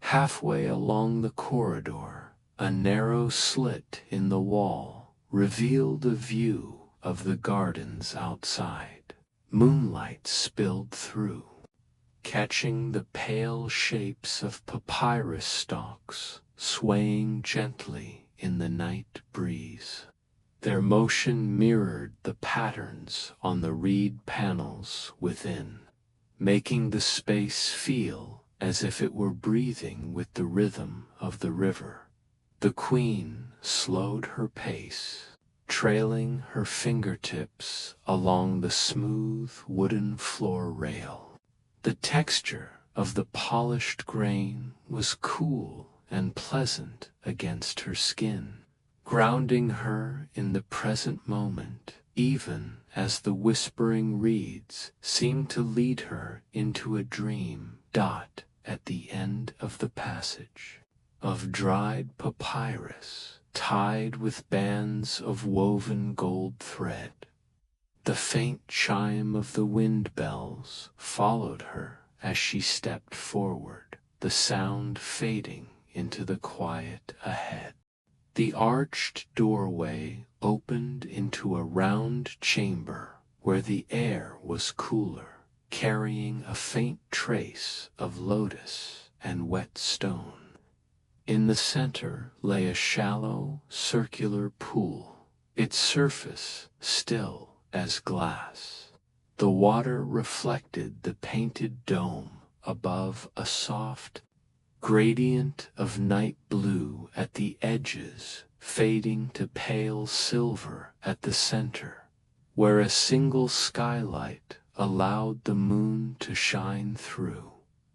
Halfway along the corridor, a narrow slit in the wall revealed a view of the gardens outside. Moonlight spilled through, catching the pale shapes of papyrus stalks swaying gently in the night breeze. Their motion mirrored the patterns on the reed panels within, making the space feel as if it were breathing with the rhythm of the river. The queen slowed her pace, trailing her fingertips along the smooth wooden floor rail. The texture of the polished grain was cool and pleasant against her skin, grounding her in the present moment, even as the whispering reeds seemed to lead her into a dream. At the end of the passage, of dried papyrus tied with bands of woven gold thread. The faint chime of the wind bells followed her as she stepped forward, the sound fading into the quiet ahead. The arched doorway opened into a round chamber where the air was cooler, carrying a faint trace of lotus and wet stone. In the center lay a shallow, circular pool, its surface still as glass. The water reflected the painted dome above, a soft gradient of night blue at the edges, fading to pale silver at the center, where a single skylight allowed the moon to shine through.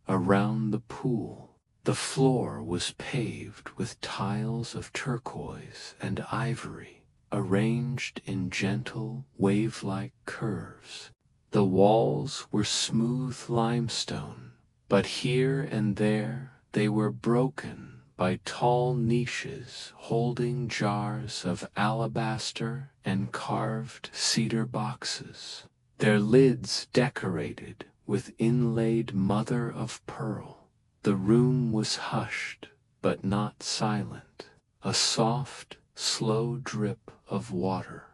Around the pool, the floor was paved with tiles of turquoise and ivory, arranged in gentle, wave-like curves. The walls were smooth limestone, but here and there they were broken by tall niches holding jars of alabaster and carved cedar boxes, their lids decorated with inlaid mother-of-pearl. The room was hushed, but not silent. A soft, slow drip of water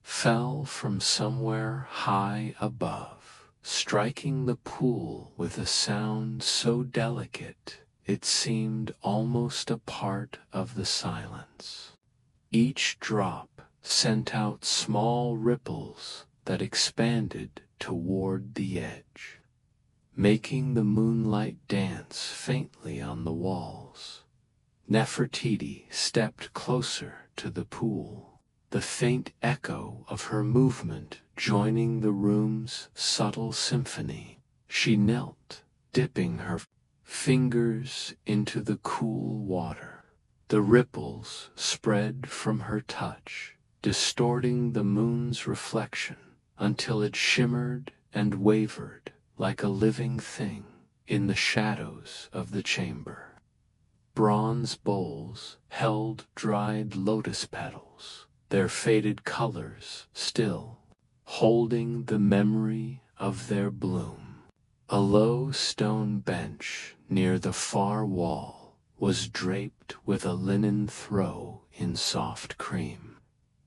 fell from somewhere high above, striking the pool with a sound so delicate it seemed almost a part of the silence. Each drop sent out small ripples that expanded toward the edge, making the moonlight dance faintly on the walls. Nefertiti stepped closer to the pool. The faint echo of her movement joining the room's subtle symphony. She knelt, dipping her fingers into the cool water. The ripples spread from her touch, distorting the moon's reflection until it shimmered and wavered like a living thing in the shadows of the chamber. Bronze bowls held dried lotus petals, their faded colors still, holding the memory of their bloom. A low stone bench near the far wall was draped with a linen throw in soft cream,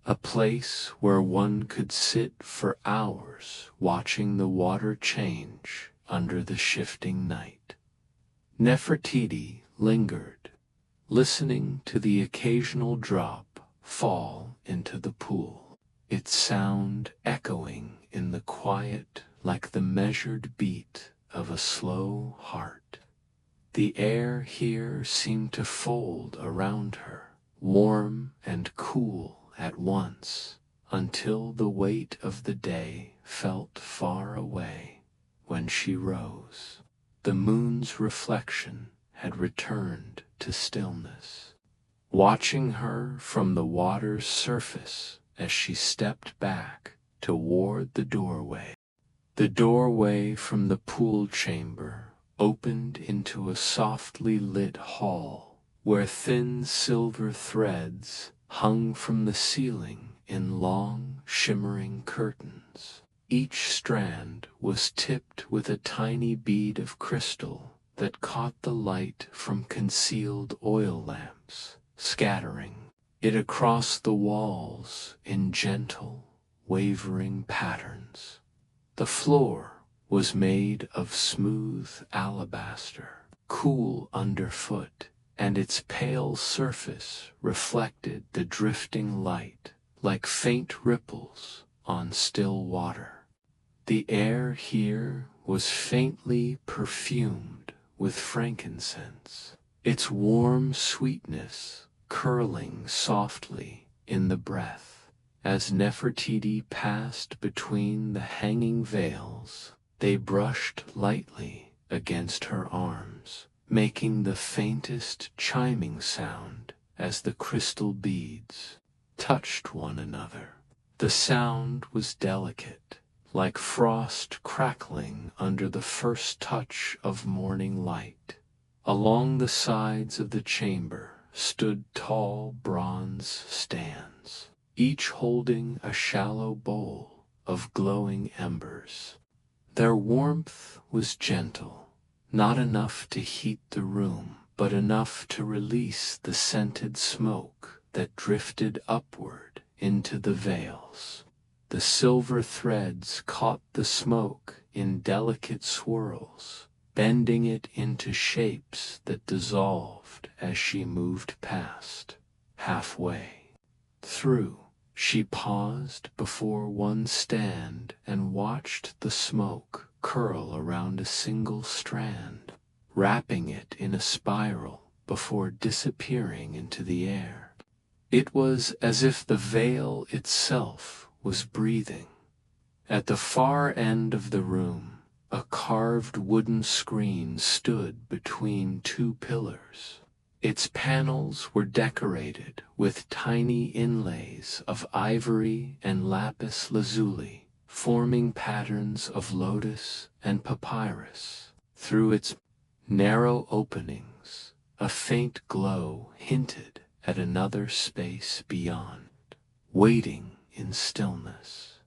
a place where one could sit for hours watching the water change under the shifting night. Nefertiti lingered, listening to the occasional drop fall into the pool, its sound echoing in the quiet like the measured beat of a slow heart. The air here seemed to fold around her, warm and cool at once, until the weight of the day felt far away when she rose. The moon's reflection had returned to stillness, watching her from the water's surface as she stepped back toward the doorway. The doorway from the pool chamber opened into a softly lit hall where thin silver threads hung from the ceiling in long, shimmering curtains. Each strand was tipped with a tiny bead of crystal that caught the light from concealed oil lamps, scattering it across the walls in gentle, wavering patterns. The floor was made of smooth alabaster, cool underfoot, and its pale surface reflected the drifting light like faint ripples on still water. The air here was faintly perfumed with frankincense, its warm sweetness curling softly in the breath. As Nefertiti passed between the hanging veils, they brushed lightly against her arms, making the faintest chiming sound as the crystal beads touched one another. The sound was delicate, like frost crackling under the first touch of morning light. Along the sides of the chamber stood tall bronze stands, each holding a shallow bowl of glowing embers. Their warmth was gentle, not enough to heat the room, but enough to release the scented smoke that drifted upward into the veils. The silver threads caught the smoke in delicate swirls, bending it into shapes that dissolved as she moved past. Halfway through, she paused before one stand and watched the smoke curl around a single strand, wrapping it in a spiral before disappearing into the air. It was as if the veil itself was breathing. At the far end of the room, a carved wooden screen stood between two pillars. Its panels were decorated with tiny inlays of ivory and lapis lazuli, forming patterns of lotus and papyrus. Through its narrow openings, a faint glow hinted at another space beyond, waiting in stillness.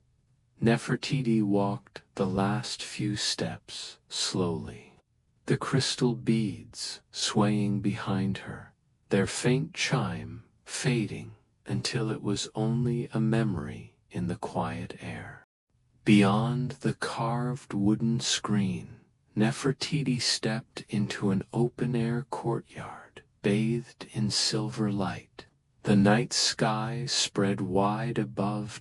Nefertiti walked the last few steps slowly, the crystal beads swaying behind her, their faint chime fading until it was only a memory in the quiet air. Beyond the carved wooden screen, Nefertiti stepped into an open-air courtyard, bathed in silver light. The night sky spread wide above,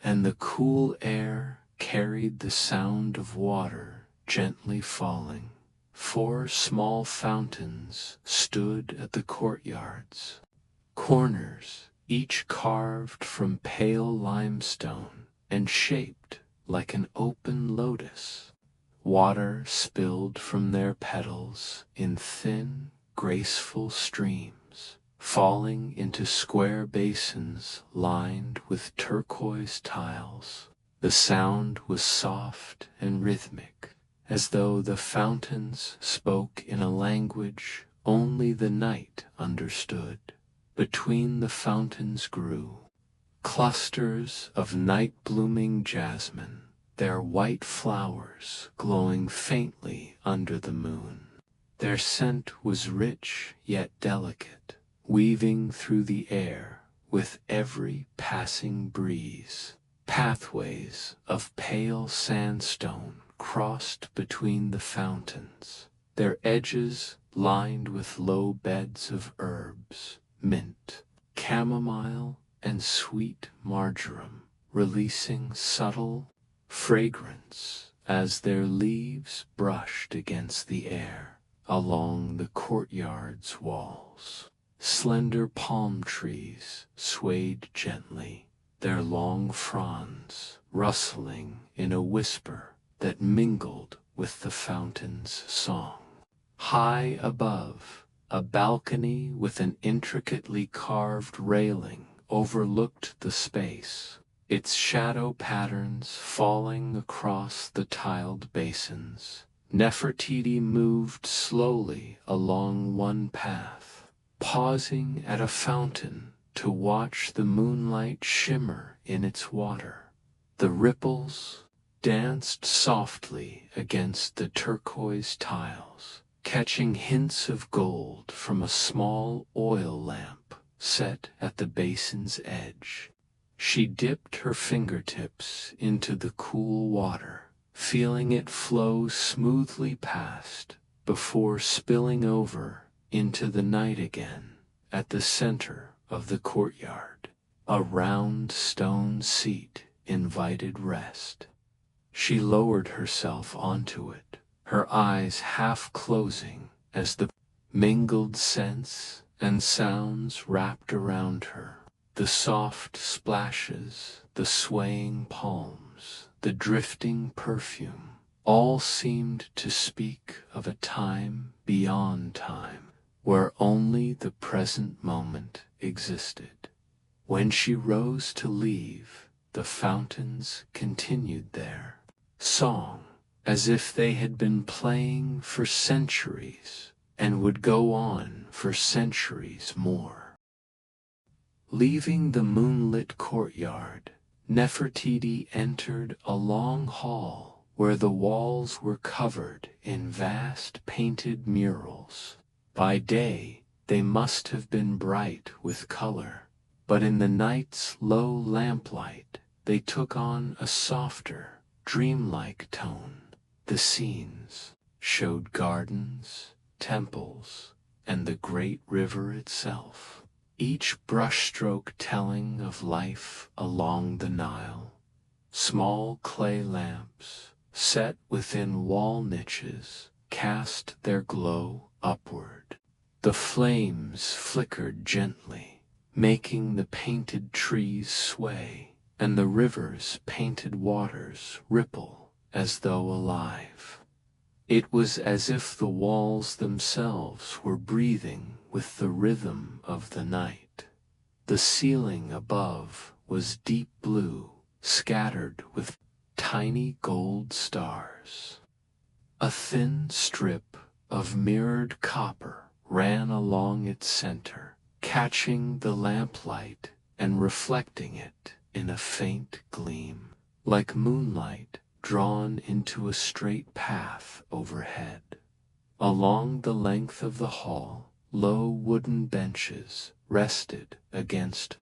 and the cool air carried the sound of water gently falling. 4 small fountains stood at the courtyard's corners, each carved from pale limestone and shaped like an open lotus. Water spilled from their petals in thin, graceful streams, falling into square basins lined with turquoise tiles. The sound was soft and rhythmic, as though the fountains spoke in a language only the night understood. Between the fountains grew clusters of night-blooming jasmine, their white flowers glowing faintly under the moon. Their scent was rich yet delicate, weaving through the air with every passing breeze. Pathways of pale sandstone crossed between the fountains, their edges lined with low beds of herbs, mint, chamomile, and sweet marjoram, releasing subtle fragrance as their leaves brushed against the air. Along the courtyard's walls, slender palm trees swayed gently, their long fronds rustling in a whisper that mingled with the fountain's song. High above, a balcony with an intricately carved railing overlooked the space, its shadow patterns falling across the tiled basins. Nefertiti moved slowly along one path, pausing at a fountain to watch the moonlight shimmer in its water. The ripples danced softly against the turquoise tiles, catching hints of gold from a small oil lamp set at the basin's edge. She dipped her fingertips into the cool water, feeling it flow smoothly past before spilling over into the night again. At the center of the courtyard, a round stone seat invited rest. She lowered herself onto it, her eyes half closing as the mingled scents and sounds wrapped around her. The soft splashes, the swaying palms, the drifting perfume, all seemed to speak of a time beyond time, where only the present moment existed. When she rose to leave, the fountains continued their song, as if they had been playing for centuries and would go on for centuries more. Leaving the moonlit courtyard, Nefertiti entered a long hall where the walls were covered in vast painted murals. By day, they must have been bright with color, but in the night's low lamplight, they took on a softer, dreamlike tone. The scenes showed gardens, temples, and the great river itself, each brushstroke telling of life along the Nile. Small clay lamps, set within wall niches, cast their glow upward. The flames flickered gently, making the painted trees sway, and the river's painted waters ripple as though alive. It was as if the walls themselves were breathing with the rhythm of the night. The ceiling above was deep blue, scattered with tiny gold stars. A thin strip of mirrored copper ran along its center, catching the lamplight and reflecting it in a faint gleam, like moonlight drawn into a straight path overhead. Along the length of the hall, low wooden benches rested against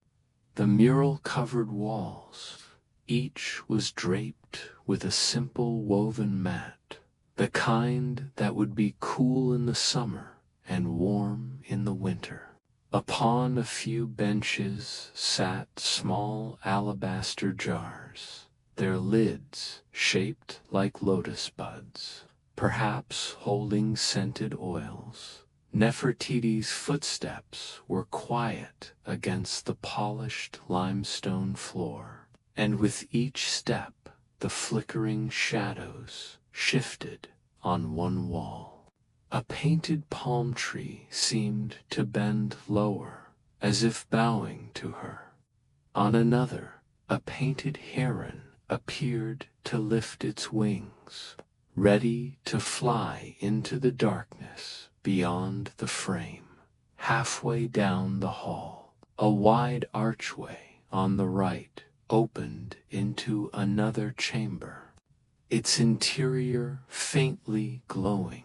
the mural-covered walls. Each was draped with a simple woven mat, the kind that would be cool in the summer and warm in the winter. Upon a few benches sat small alabaster jars, their lids shaped like lotus buds, perhaps holding scented oils. Nefertiti's footsteps were quiet against the polished limestone floor, and with each step the flickering shadows shifted on one wall. A painted palm tree seemed to bend lower, as if bowing to her. On another, a painted heron appeared to lift its wings, ready to fly into the darkness beyond the frame. Halfway down the hall, a wide archway on the right opened into another chamber, its interior faintly glowing.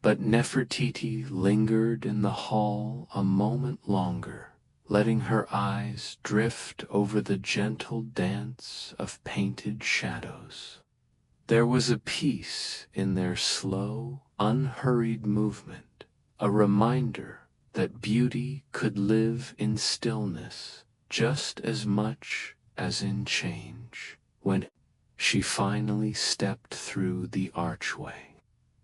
But Nefertiti lingered in the hall a moment longer, letting her eyes drift over the gentle dance of painted shadows. There was a peace in their slow, unhurried movement, a reminder that beauty could live in stillness just as much as in change. When she finally stepped through the archway,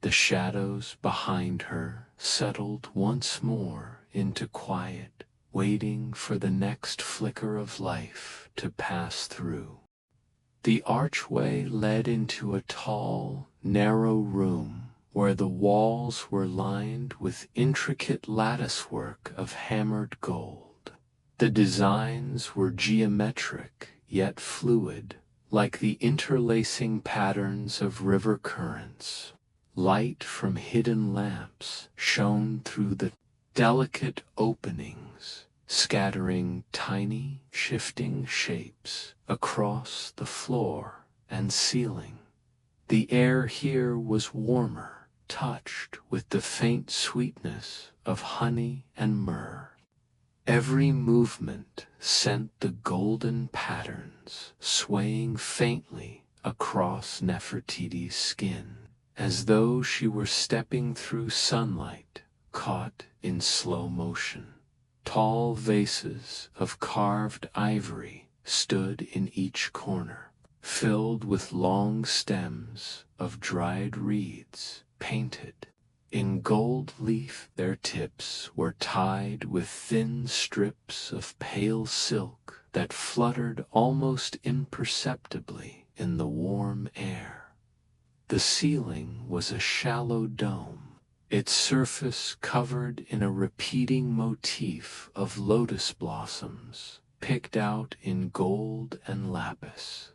the shadows behind her settled once more into quiet, waiting for the next flicker of life to pass through. The archway led into a tall, narrow room where the walls were lined with intricate latticework of hammered gold. The designs were geometric yet fluid, like the interlacing patterns of river currents. Light from hidden lamps shone through the delicate openings, scattering tiny, shifting shapes across the floor and ceiling. The air here was warmer, touched with the faint sweetness of honey and myrrh. Every movement sent the golden patterns swaying faintly across Nefertiti's skin, as though she were stepping through sunlight caught in slow motion. Tall vases of carved ivory stood in each corner, filled with long stems of dried reeds painted in gold leaf. Their tips were tied with thin strips of pale silk that fluttered almost imperceptibly in the warm air. The ceiling was a shallow dome, its surface covered in a repeating motif of lotus blossoms picked out in gold and lapis.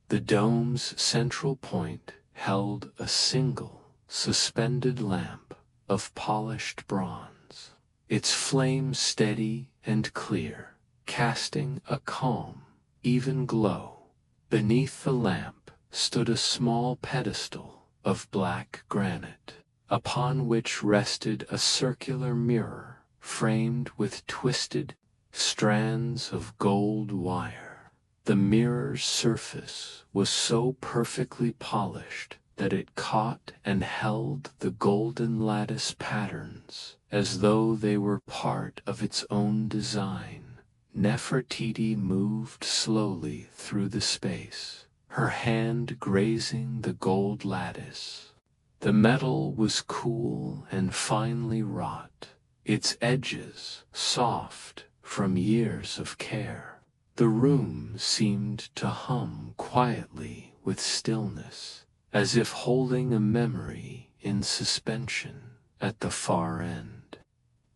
The dome's central point held a single, suspended lamp of polished bronze, its flame steady and clear, casting a calm, even glow. Beneath the lamp stood a small pedestal of black granite, upon which rested a circular mirror framed with twisted strands of gold wire. The mirror's surface was so perfectly polished that it caught and held the golden lattice patterns as though they were part of its own design. Nefertiti moved slowly through the space, her hand grazing the gold lattice. The metal was cool and finely wrought, its edges soft from years of care. The room seemed to hum quietly with stillness, as if holding a memory in suspension at the far end.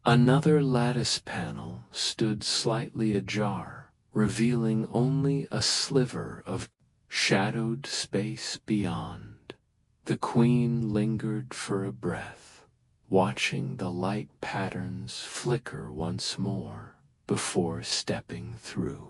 Another lattice panel stood slightly ajar, revealing only a sliver of shadowed space beyond. The queen lingered for a breath, watching the light patterns flicker once more before stepping through.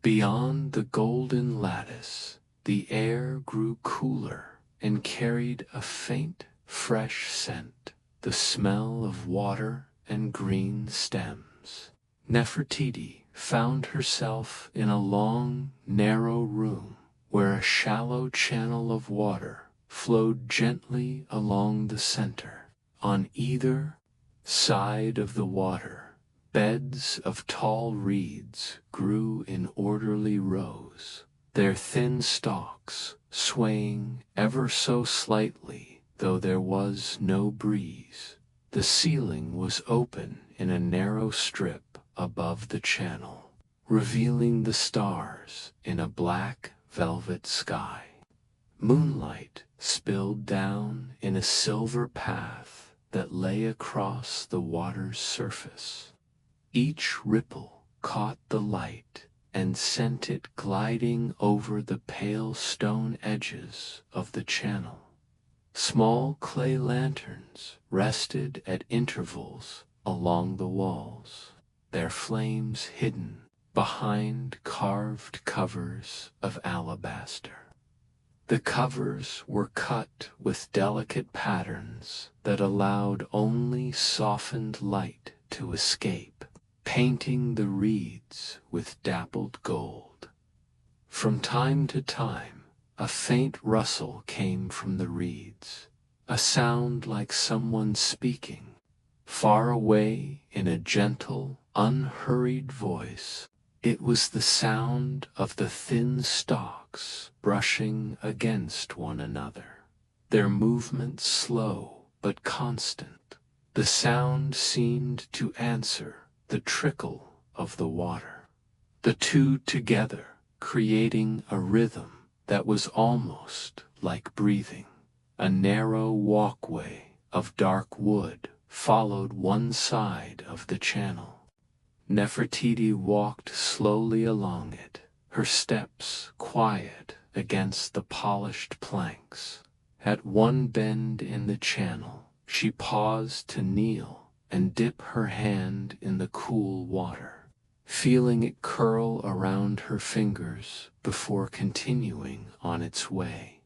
Beyond the golden lattice, the air grew cooler and carried a faint, fresh scent, the smell of water and green stems. Nefertiti found herself in a long, narrow room where a shallow channel of water flowed gently along the center. On either side of the water, beds of tall reeds grew in orderly rows, their thin stalks swaying ever so slightly, though there was no breeze. The ceiling was open in a narrow strip above the channel, revealing the stars in a black velvet sky. Moonlight spilled down in a silver path that lay across the water's surface. Each ripple caught the light and sent it gliding over the pale stone edges of the channel. Small clay lanterns rested at intervals along the walls, their flames hidden behind carved covers of alabaster. The covers were cut with delicate patterns that allowed only softened light to escape, painting the reeds with dappled gold. From time to time, a faint rustle came from the reeds, a sound like someone speaking, far away in a gentle, unhurried voice. It was the sound of the thin stalks brushing against one another, their movements slow but constant. The sound seemed to answer the trickle of the water, the two together creating a rhythm that was almost like breathing. A narrow walkway of dark wood followed one side of the channel. Nefertiti walked slowly along it, her steps quiet against the polished planks. At one bend in the channel, she paused to kneel and dip her hand in the cool water, feeling it curl around her fingers before continuing on its way.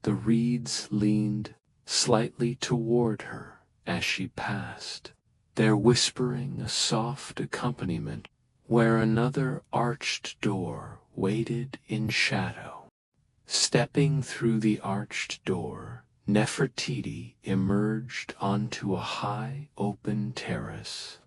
The reeds leaned slightly toward her as she passed, their whispering a soft accompaniment where another arched door waited in shadow. Stepping through the arched door, Nefertiti emerged onto a high open terrace.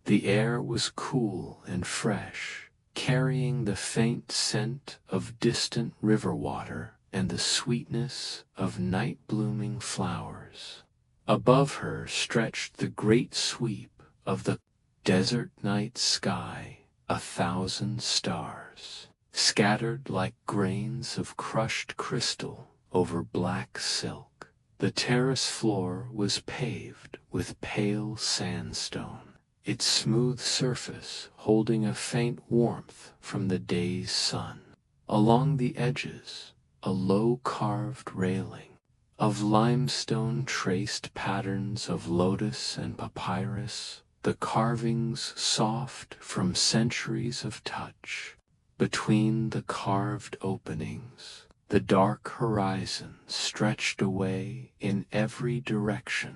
The air was cool and fresh, carrying the faint scent of distant river water and the sweetness of night-blooming flowers. Above her stretched the great sweep of the desert night sky, 1,000 stars, scattered like grains of crushed crystal over black silk. The terrace floor was paved with pale sandstone, its smooth surface holding a faint warmth from the day's sun. Along the edges, a low carved railing of limestone traced patterns of lotus and papyrus, the carvings soft from centuries of touch. Between the carved openings, the dark horizon stretched away in every direction.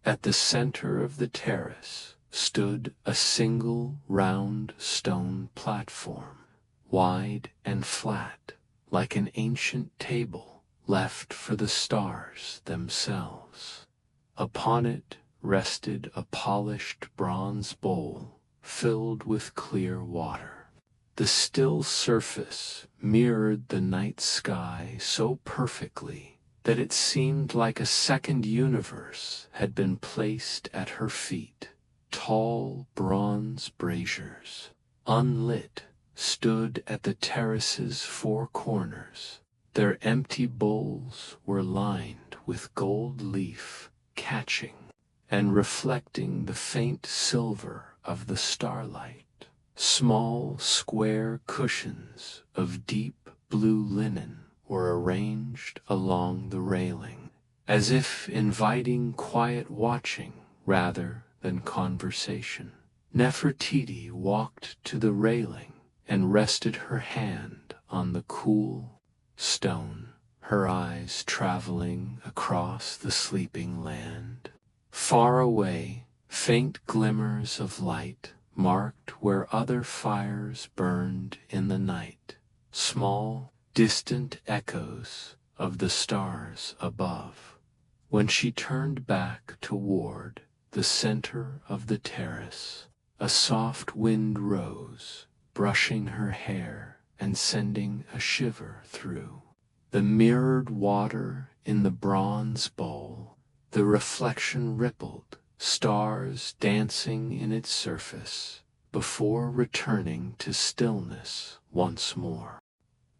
At the center of the terrace stood a single round stone platform, wide and flat, like an ancient table left for the stars themselves. Upon it rested a polished bronze bowl filled with clear water. The still surface mirrored the night sky so perfectly that it seemed like a second universe had been placed at her feet. Tall bronze braziers, unlit, stood at the terrace's four corners. Their empty bowls were lined with gold leaf, catching and reflecting the faint silver of the starlight. Small square cushions of deep blue linen were arranged along the railing, as if inviting quiet watching rather than conversation. Nefertiti walked to the railing and rested her hand on the cool stone, her eyes traveling across the sleeping land. Far away, faint glimmers of light marked where other fires burned in the night, small, distant echoes of the stars above. When she turned back toward the center of the terrace, a soft wind rose, brushing her hair and sending a shiver through. The mirrored water in the bronze bowl, the reflection rippled, stars dancing in its surface, before returning to stillness once more.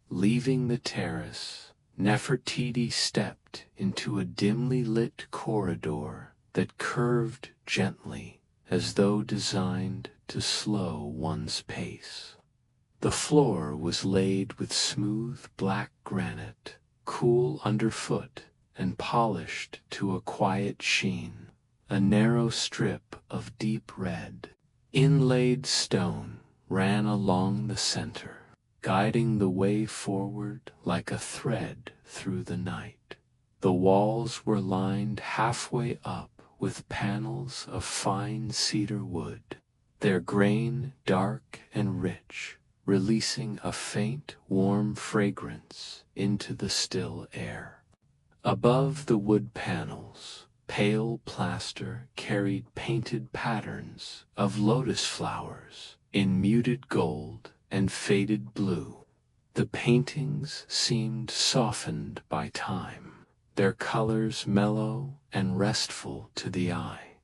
Leaving the terrace, Nefertiti stepped into a dimly lit corridor that curved gently as though designed to slow one's pace. The floor was laid with smooth black granite, cool underfoot and polished to a quiet sheen. A narrow strip of deep red, inlaid stone ran along the center, guiding the way forward like a thread through the night. The walls were lined halfway up with panels of fine cedar wood, their grain dark and rich, releasing a faint, warm fragrance into the still air. Above the wood panels, pale plaster carried painted patterns of lotus flowers in muted gold and faded blue. The paintings seemed softened by time, their colors mellow and restful to the eye.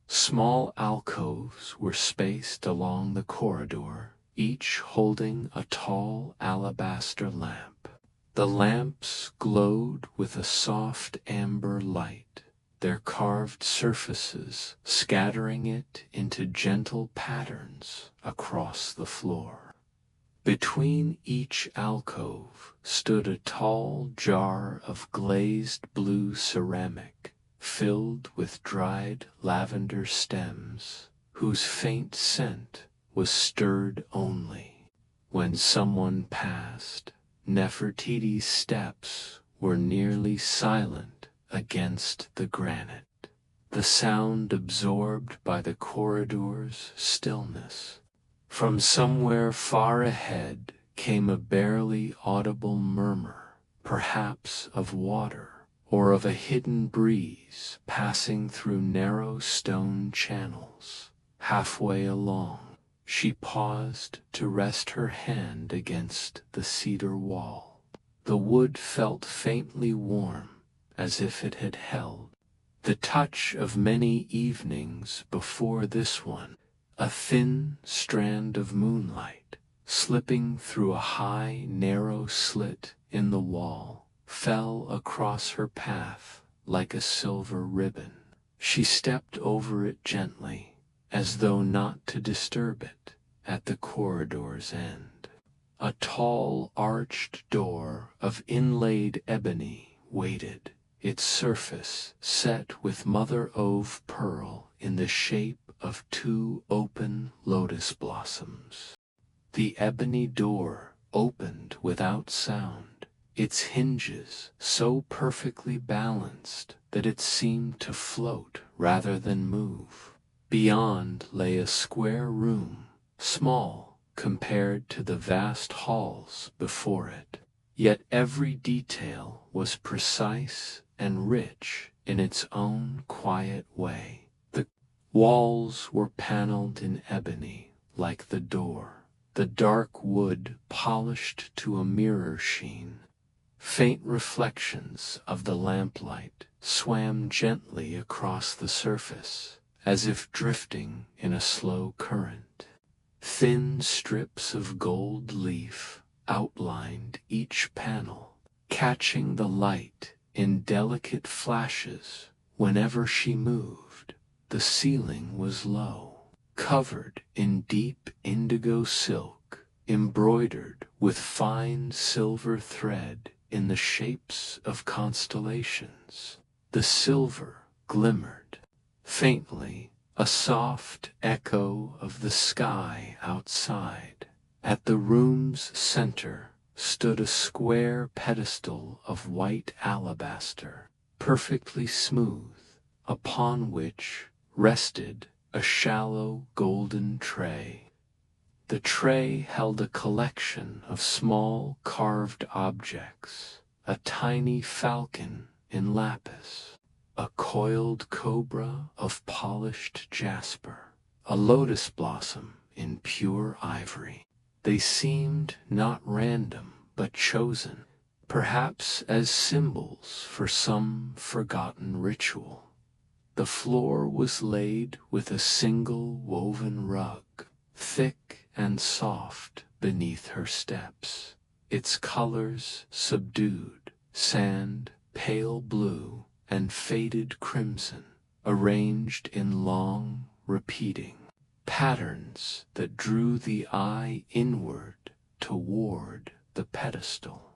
Small alcoves were spaced along the corridor, each holding a tall alabaster lamp. The lamps glowed with a soft amber light, their carved surfaces scattering it into gentle patterns across the floor. Between each alcove stood a tall jar of glazed blue ceramic, filled with dried lavender stems, whose faint scent was stirred only when someone passed. Nefertiti's steps were nearly silent against the granite, the sound absorbed by the corridor's stillness. From somewhere far ahead came a barely audible murmur, perhaps of water, or of a hidden breeze passing through narrow stone channels. Halfway along, she paused to rest her hand against the cedar wall. The wood felt faintly warm, as if it had held the touch of many evenings before this one. A thin strand of moonlight, slipping through a high, narrow slit in the wall, fell across her path like a silver ribbon. She stepped over it gently, as though not to disturb it, at the corridor's end. A tall arched door of inlaid ebony waited, its surface set with mother-of pearl in the shape of two open lotus blossoms. The ebony door opened without sound, its hinges so perfectly balanced that it seemed to float rather than move. Beyond lay a square room, small compared to the vast halls before it, yet every detail was precise and rich in its own quiet way. The walls were paneled in ebony like the door, the dark wood polished to a mirror sheen. Faint reflections of the lamplight swam gently across the surface, as if drifting in a slow current. Thin strips of gold leaf outlined each panel, catching the light in delicate flashes whenever she moved. The ceiling was low, covered in deep indigo silk, embroidered with fine silver thread in the shapes of constellations. The silver glimmered faintly, a soft echo of the sky outside. At the room's center stood a square pedestal of white alabaster, perfectly smooth, upon which rested a shallow golden tray. The tray held a collection of small carved objects, a tiny falcon in lapis, a coiled cobra of polished jasper, a lotus blossom in pure ivory. They seemed not random, but chosen, perhaps as symbols for some forgotten ritual. The floor was laid with a single woven rug, thick and soft beneath her steps, its colors subdued, sand, pale blue, and faded crimson, arranged in long, repeating patterns that drew the eye inward toward the pedestal.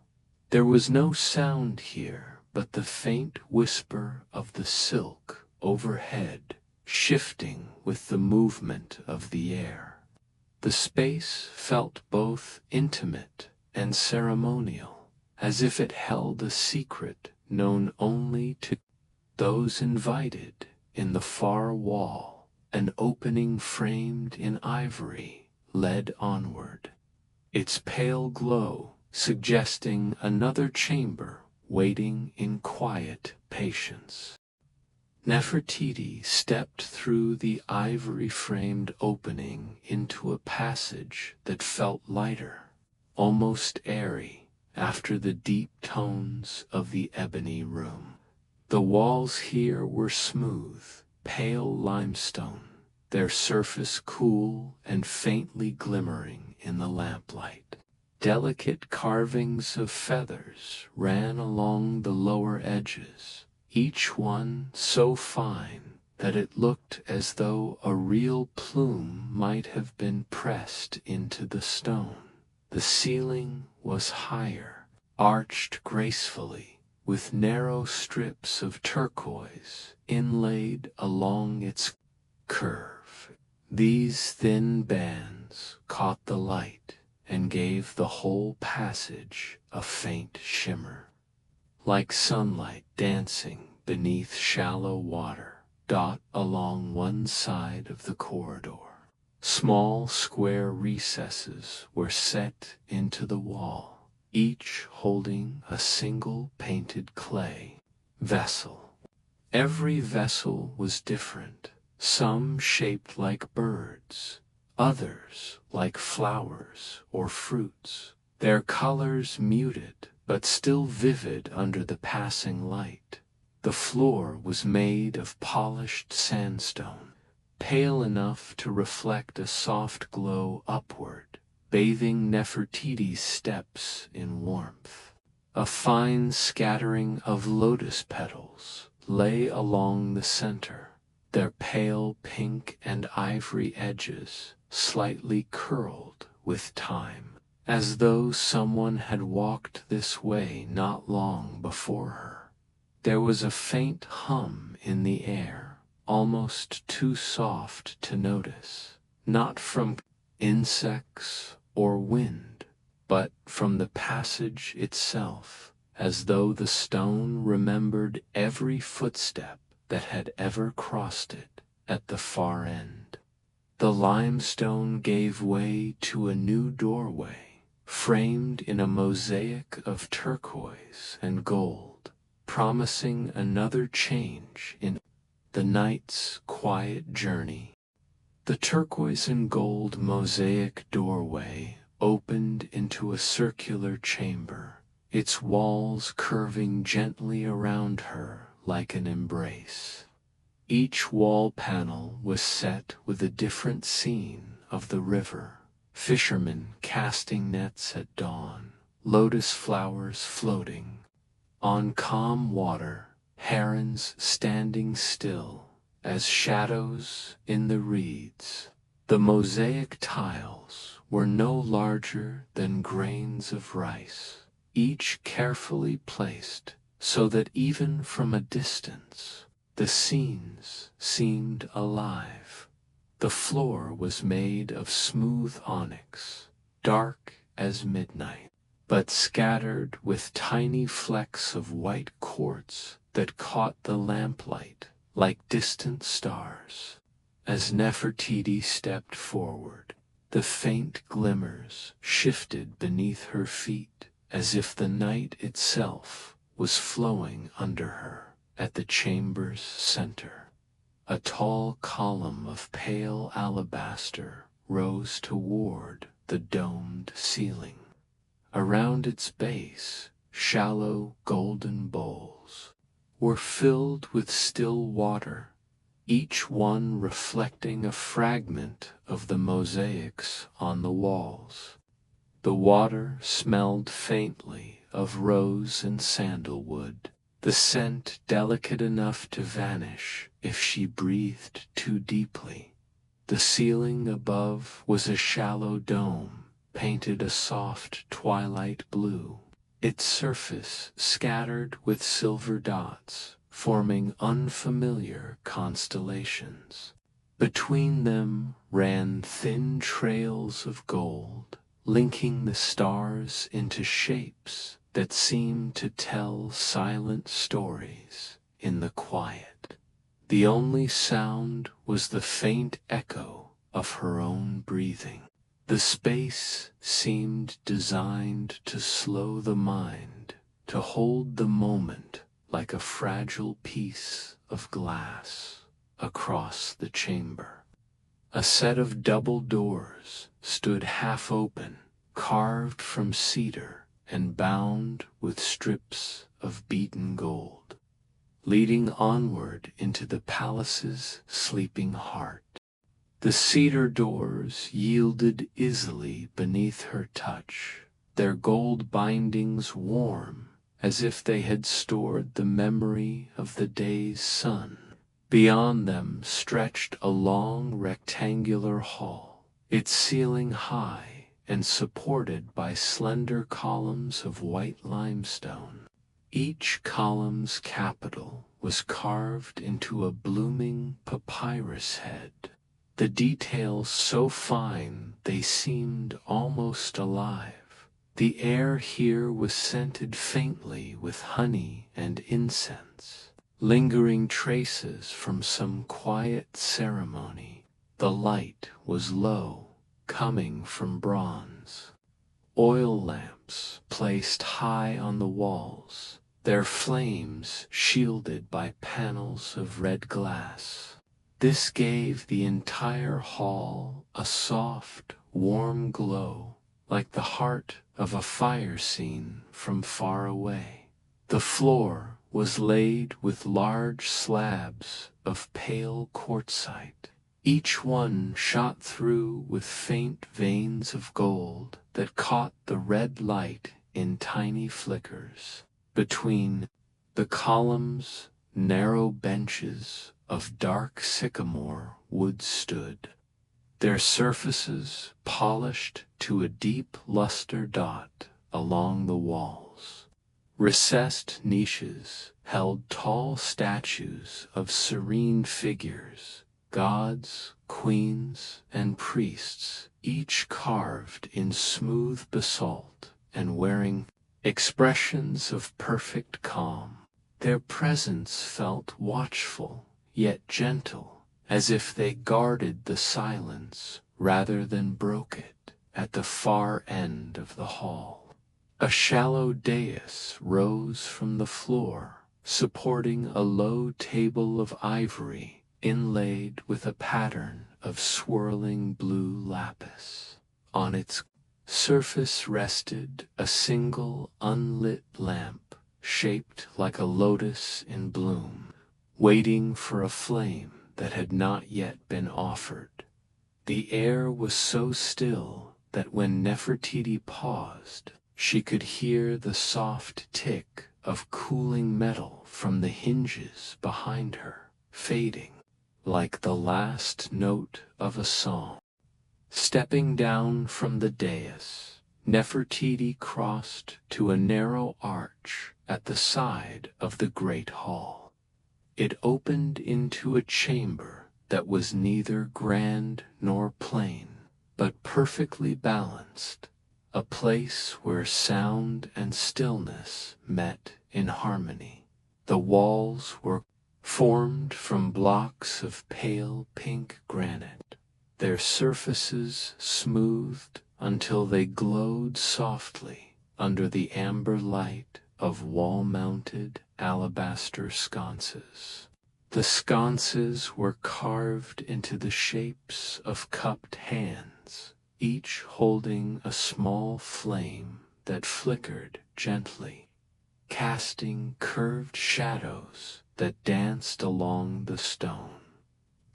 There was no sound here but the faint whisper of the silk overhead, shifting with the movement of the air. The space felt both intimate and ceremonial, as if it held a secret known only to those invited. In the far wall, an opening framed in ivory led onward, its pale glow suggesting another chamber waiting in quiet patience. Nefertiti stepped through the ivory-framed opening into a passage that felt lighter, almost airy, after the deep tones of the ebony room. The walls here were smooth, pale limestone, their surface cool and faintly glimmering in the lamplight. Delicate carvings of feathers ran along the lower edges, each one so fine that it looked as though a real plume might have been pressed into the stone. The ceiling was higher, arched gracefully, with narrow strips of turquoise inlaid along its curve. These thin bands caught the light and gave the whole passage a faint shimmer, like sunlight dancing beneath shallow water. Along one side of the corridor, small square recesses were set into the wall, each holding a single painted clay vessel. Every vessel was different, some shaped like birds, others like flowers or fruits, their colors muted but still vivid under the passing light. The floor was made of polished sandstone, pale enough to reflect a soft glow upward, bathing Nefertiti's steps in warmth. A fine scattering of lotus petals lay along the center, their pale pink and ivory edges slightly curled with time, as though someone had walked this way not long before her. There was a faint hum in the air, almost too soft to notice, not from insects or wind, but from the passage itself, as though the stone remembered every footstep that had ever crossed it at the far end. The limestone gave way to a new doorway, framed in a mosaic of turquoise and gold, promising another change in the night's quiet journey. The turquoise and gold mosaic doorway opened into a circular chamber, its walls curving gently around her like an embrace. Each wall panel was set with a different scene of the river: fishermen casting nets at dawn, lotus flowers floating on calm water, herons standing still as shadows in the reeds. The mosaic tiles were no larger than grains of rice, each carefully placed so that even from a distance the scenes seemed alive. The floor was made of smooth onyx, dark as midnight, but scattered with tiny flecks of white quartz that caught the lamplight like distant stars. As Nefertiti stepped forward, the faint glimmers shifted beneath her feet, as if the night itself was flowing under her. At the chamber's center, a tall column of pale alabaster rose toward the domed ceiling. Around its base, shallow golden bowls were filled with still water, each one reflecting a fragment of the mosaics on the walls. The water smelled faintly of rose and sandalwood, the scent delicate enough to vanish if she breathed too deeply. The ceiling above was a shallow dome, painted a soft twilight blue, its surface scattered with silver dots, forming unfamiliar constellations. Between them ran thin trails of gold, linking the stars into shapes that seemed to tell silent stories in the quiet. The only sound was the faint echo of her own breathing. The space seemed designed to slow the mind, to hold the moment like a fragile piece of glass across the chamber. A set of double doors stood half open, carved from cedar and bound with strips of beaten gold, leading onward into the palace's sleeping heart. The cedar doors yielded easily beneath her touch, their gold bindings warm as if they had stored the memory of the day's sun. Beyond them stretched a long rectangular hall, its ceiling high and supported by slender columns of white limestone. Each column's capital was carved into a blooming papyrus head, the details so fine they seemed almost alive. The air here was scented faintly with honey and incense, lingering traces from some quiet ceremony. The light was low, coming from bronze. Oil lamps placed high on the walls, their flames shielded by panels of red glass. This gave the entire hall a soft, warm glow, like the heart of a fire scene from far away. The floor was laid with large slabs of pale quartzite, each one shot through with faint veins of gold that caught the red light in tiny flickers. Between the columns, narrow benches of dark sycamore wood stood, their surfaces polished to a deep luster dot along the walls. Recessed niches held tall statues of serene figures, gods, queens, and priests, each carved in smooth basalt and wearing expressions of perfect calm. Their presence felt watchful, yet gentle, as if they guarded the silence rather than broke it. At the far end of the hall, a shallow dais rose from the floor, supporting a low table of ivory inlaid with a pattern of swirling blue lapis. On its surface rested a single unlit lamp, shaped like a lotus in bloom, waiting for a flame that had not yet been offered. The air was so still that when Nefertiti paused, she could hear the soft tick of cooling metal from the hinges behind her, fading like the last note of a song. Stepping down from the dais, Nefertiti crossed to a narrow arch at the side of the great hall. It opened into a chamber that was neither grand nor plain, but perfectly balanced, a place where sound and stillness met in harmony. The walls were formed from blocks of pale pink granite, their surfaces smoothed until they glowed softly under the amber light of wall-mounted alabaster sconces. The sconces were carved into the shapes of cupped hands, each holding a small flame that flickered gently, casting curved shadows that danced along the stone.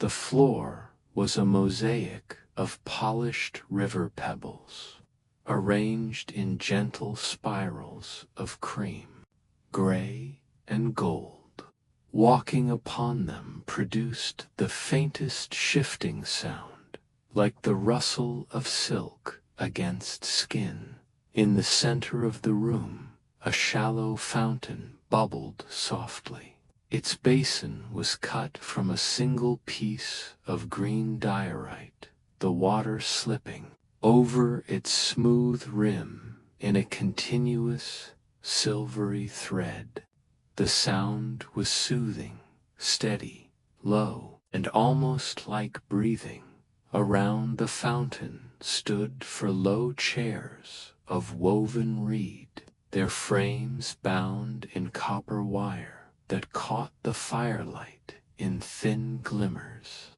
The floor was a mosaic of polished river pebbles, arranged in gentle spirals of cream, gray, and gold. Walking upon them produced the faintest shifting sound, like the rustle of silk against skin. In the center of the room, a shallow fountain bubbled softly. Its basin was cut from a single piece of green diorite, the water slipping over its smooth rim in a continuous, silvery thread. The sound was soothing, steady, low, and almost like breathing. Around the fountain stood for low chairs of woven reed, their frames bound in copper wire that caught the firelight in thin glimmers.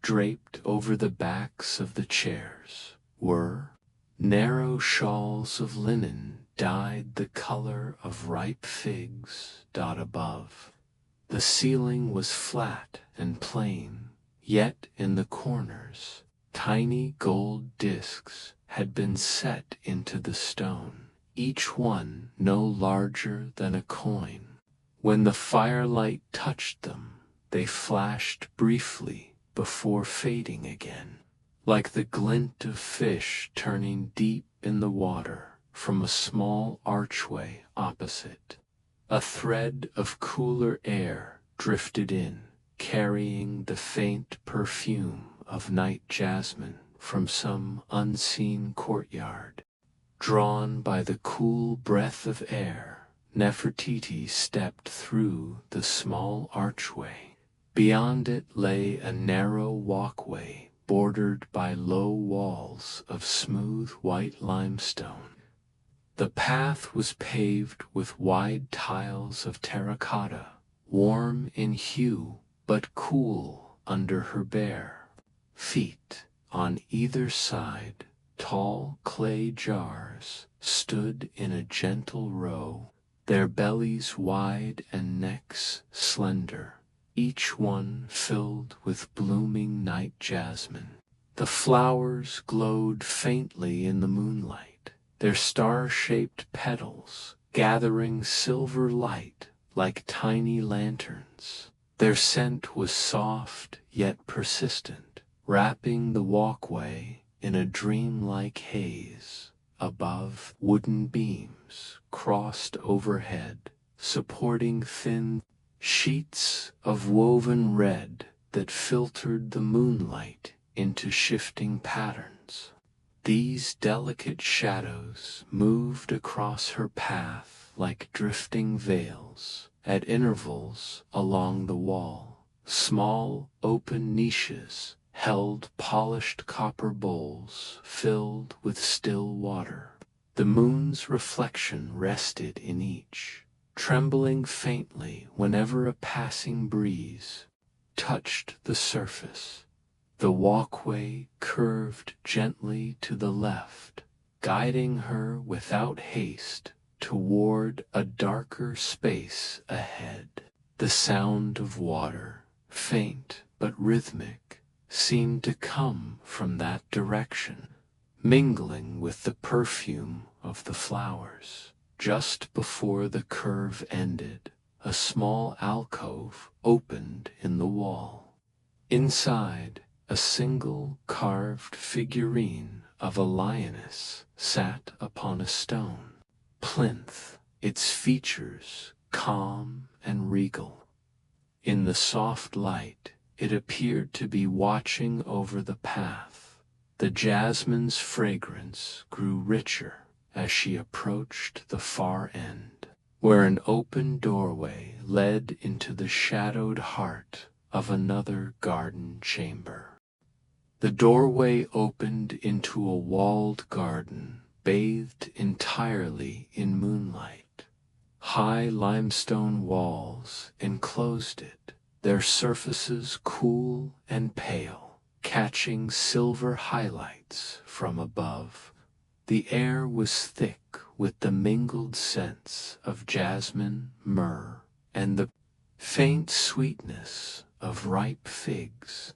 Draped over the backs of the chairs were narrow shawls of linen dyed the color of ripe figs. Above, the ceiling was flat and plain, yet in the corners, tiny gold discs had been set into the stone, each one no larger than a coin. When the firelight touched them, they flashed briefly before fading again, like the glint of fish turning deep in the water from a small archway opposite. A thread of cooler air drifted in, carrying the faint perfume of night jasmine from some unseen courtyard. Drawn by the cool breath of air, Nefertiti stepped through the small archway. Beyond it lay a narrow walkway bordered by low walls of smooth white limestone. The path was paved with wide tiles of terracotta, warm in hue but cool under her bare feet. On either side, tall clay jars stood in a gentle row, their bellies wide and necks slender, each one filled with blooming night jasmine. The flowers glowed faintly in the moonlight, their star-shaped petals gathering silver light like tiny lanterns. Their scent was soft yet persistent, wrapping the walkway in a dreamlike haze. Above, wooden beams crossed overhead, supporting thin sheets of woven red that filtered the moonlight into shifting patterns. These delicate shadows moved across her path like drifting veils. At intervals along the wall, small open niches held polished copper bowls filled with still water. The moon's reflection rested in each, trembling faintly whenever a passing breeze touched the surface. The walkway curved gently to the left, guiding her without haste toward a darker space ahead. The sound of water, faint but rhythmic, seemed to come from that direction, mingling with the perfume of the flowers. Just before the curve ended, a small alcove opened in the wall. Inside, a single carved figurine of a lioness sat upon a stone plinth, its features calm and regal. In the soft light, it appeared to be watching over the path. The jasmine's fragrance grew richer as she approached the far end, where an open doorway led into the shadowed heart of another garden chamber. The doorway opened into a walled garden bathed entirely in moonlight. High limestone walls enclosed it, their surfaces cool and pale, catching silver highlights from above. The air was thick with the mingled scents of jasmine, myrrh, and the faint sweetness of ripe figs.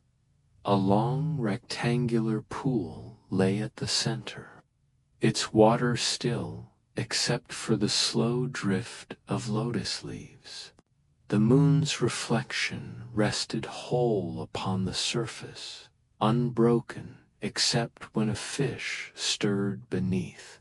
A long rectangular pool lay at the center, its water still except for the slow drift of lotus leaves. The moon's reflection rested whole upon the surface, unbroken except when a fish stirred beneath.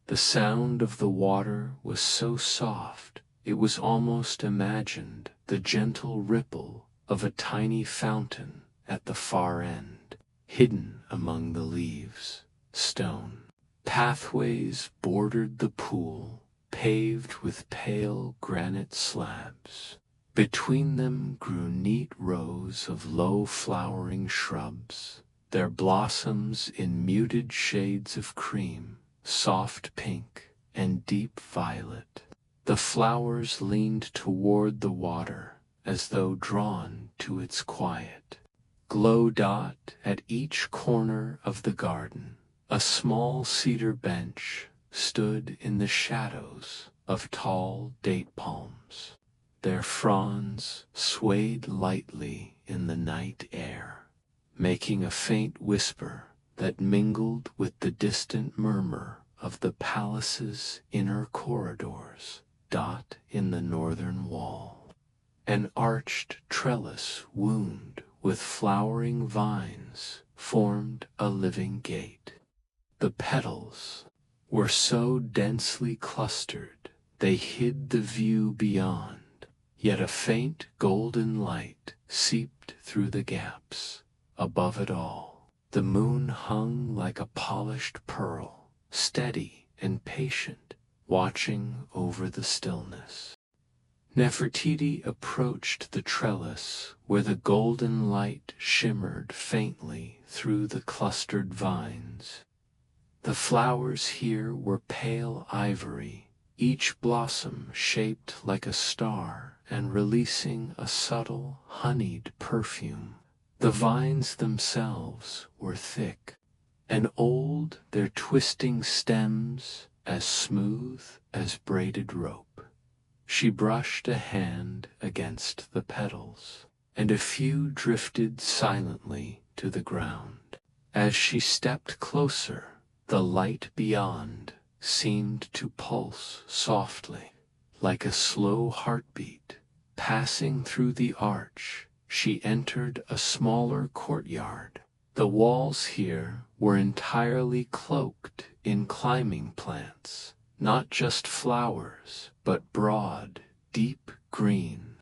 The sound of the water was so soft it was almost imagined the gentle ripple of a tiny fountain at the far end, hidden among the leaves. Stone pathways bordered the pool, paved with pale granite slabs. Between them grew neat rows of low-flowering shrubs, their blossoms in muted shades of cream, soft pink, and deep violet. The flowers leaned toward the water as though drawn to its quiet. Glow dot at each corner of the garden, a small cedar bench stood in the shadows of tall date palms. Their fronds swayed lightly in the night air, making a faint whisper that mingled with the distant murmur of the palace's inner corridors. Dot in the northern wall, an arched trellis wound with flowering vines formed a living gate. The petals were so densely clustered they hid the view beyond, yet a faint golden light seeped through the gaps. Above it all, the moon hung like a polished pearl, steady and patient, watching over the stillness. Nefertiti approached the trellis where the golden light shimmered faintly through the clustered vines. The flowers here were pale ivory, each blossom shaped like a star and releasing a subtle, honeyed perfume. The vines themselves were thick and old, their twisting stems as smooth as braided rope. She brushed a hand against the petals, and a few drifted silently to the ground. As she stepped closer, the light beyond seemed to pulse softly, like a slow heartbeat. Passing through the arch, she entered a smaller courtyard. The walls here were entirely cloaked in climbing plants, not just flowers, but broad, deep green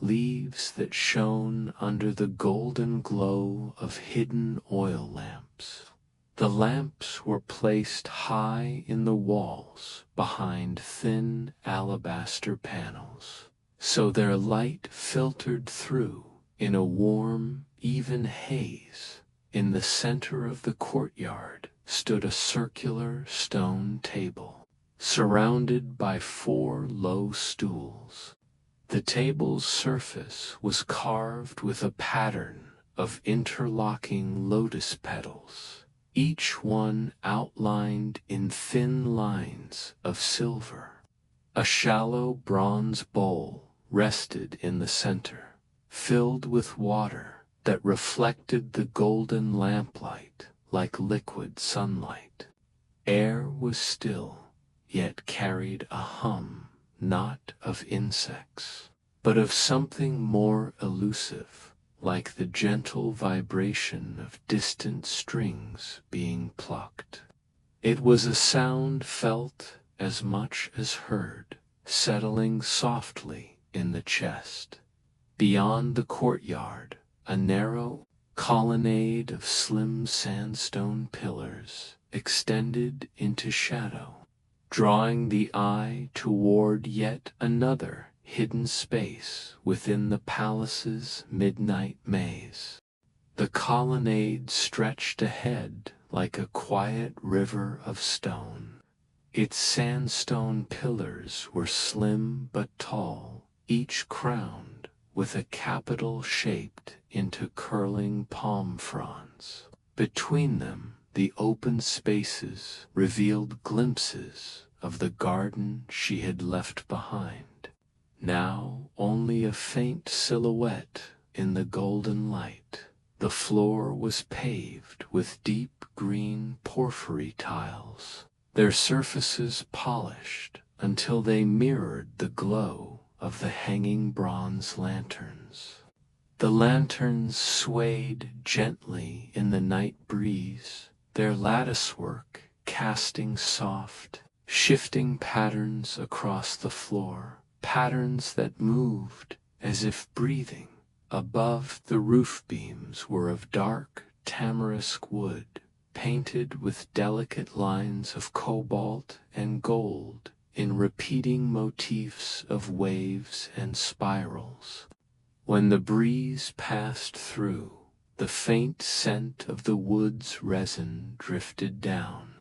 leaves that shone under the golden glow of hidden oil lamps. The lamps were placed high in the walls behind thin alabaster panels, so their light filtered through in a warm, even haze. In the center of the courtyard stood a circular stone table, surrounded by 4 low stools. The table's surface was carved with a pattern of interlocking lotus petals, each one outlined in thin lines of silver. A shallow bronze bowl rested in the center, filled with water that reflected the golden lamplight like liquid sunlight. Air was still, yet carried a hum, not of insects, but of something more elusive, like the gentle vibration of distant strings being plucked. It was a sound felt as much as heard, settling softly in the chest. Beyond the courtyard, a narrow colonnade of slim sandstone pillars extended into shadow, drawing the eye toward yet another hidden space within the palace's midnight maze. The colonnade stretched ahead like a quiet river of stone. Its sandstone pillars were slim but tall, each crowned with a capital shaped into curling palm fronds. Between them, the open spaces revealed glimpses of the garden she had left behind, now only a faint silhouette in the golden light. The floor was paved with deep green porphyry tiles, their surfaces polished until they mirrored the glow of the hanging bronze lanterns. The lanterns swayed gently in the night breeze, their latticework casting soft, shifting patterns across the floor, patterns that moved as if breathing. Above, the roof beams were of dark tamarisk wood, painted with delicate lines of cobalt and gold in repeating motifs of waves and spirals. When the breeze passed through, the faint scent of the wood's resin drifted down,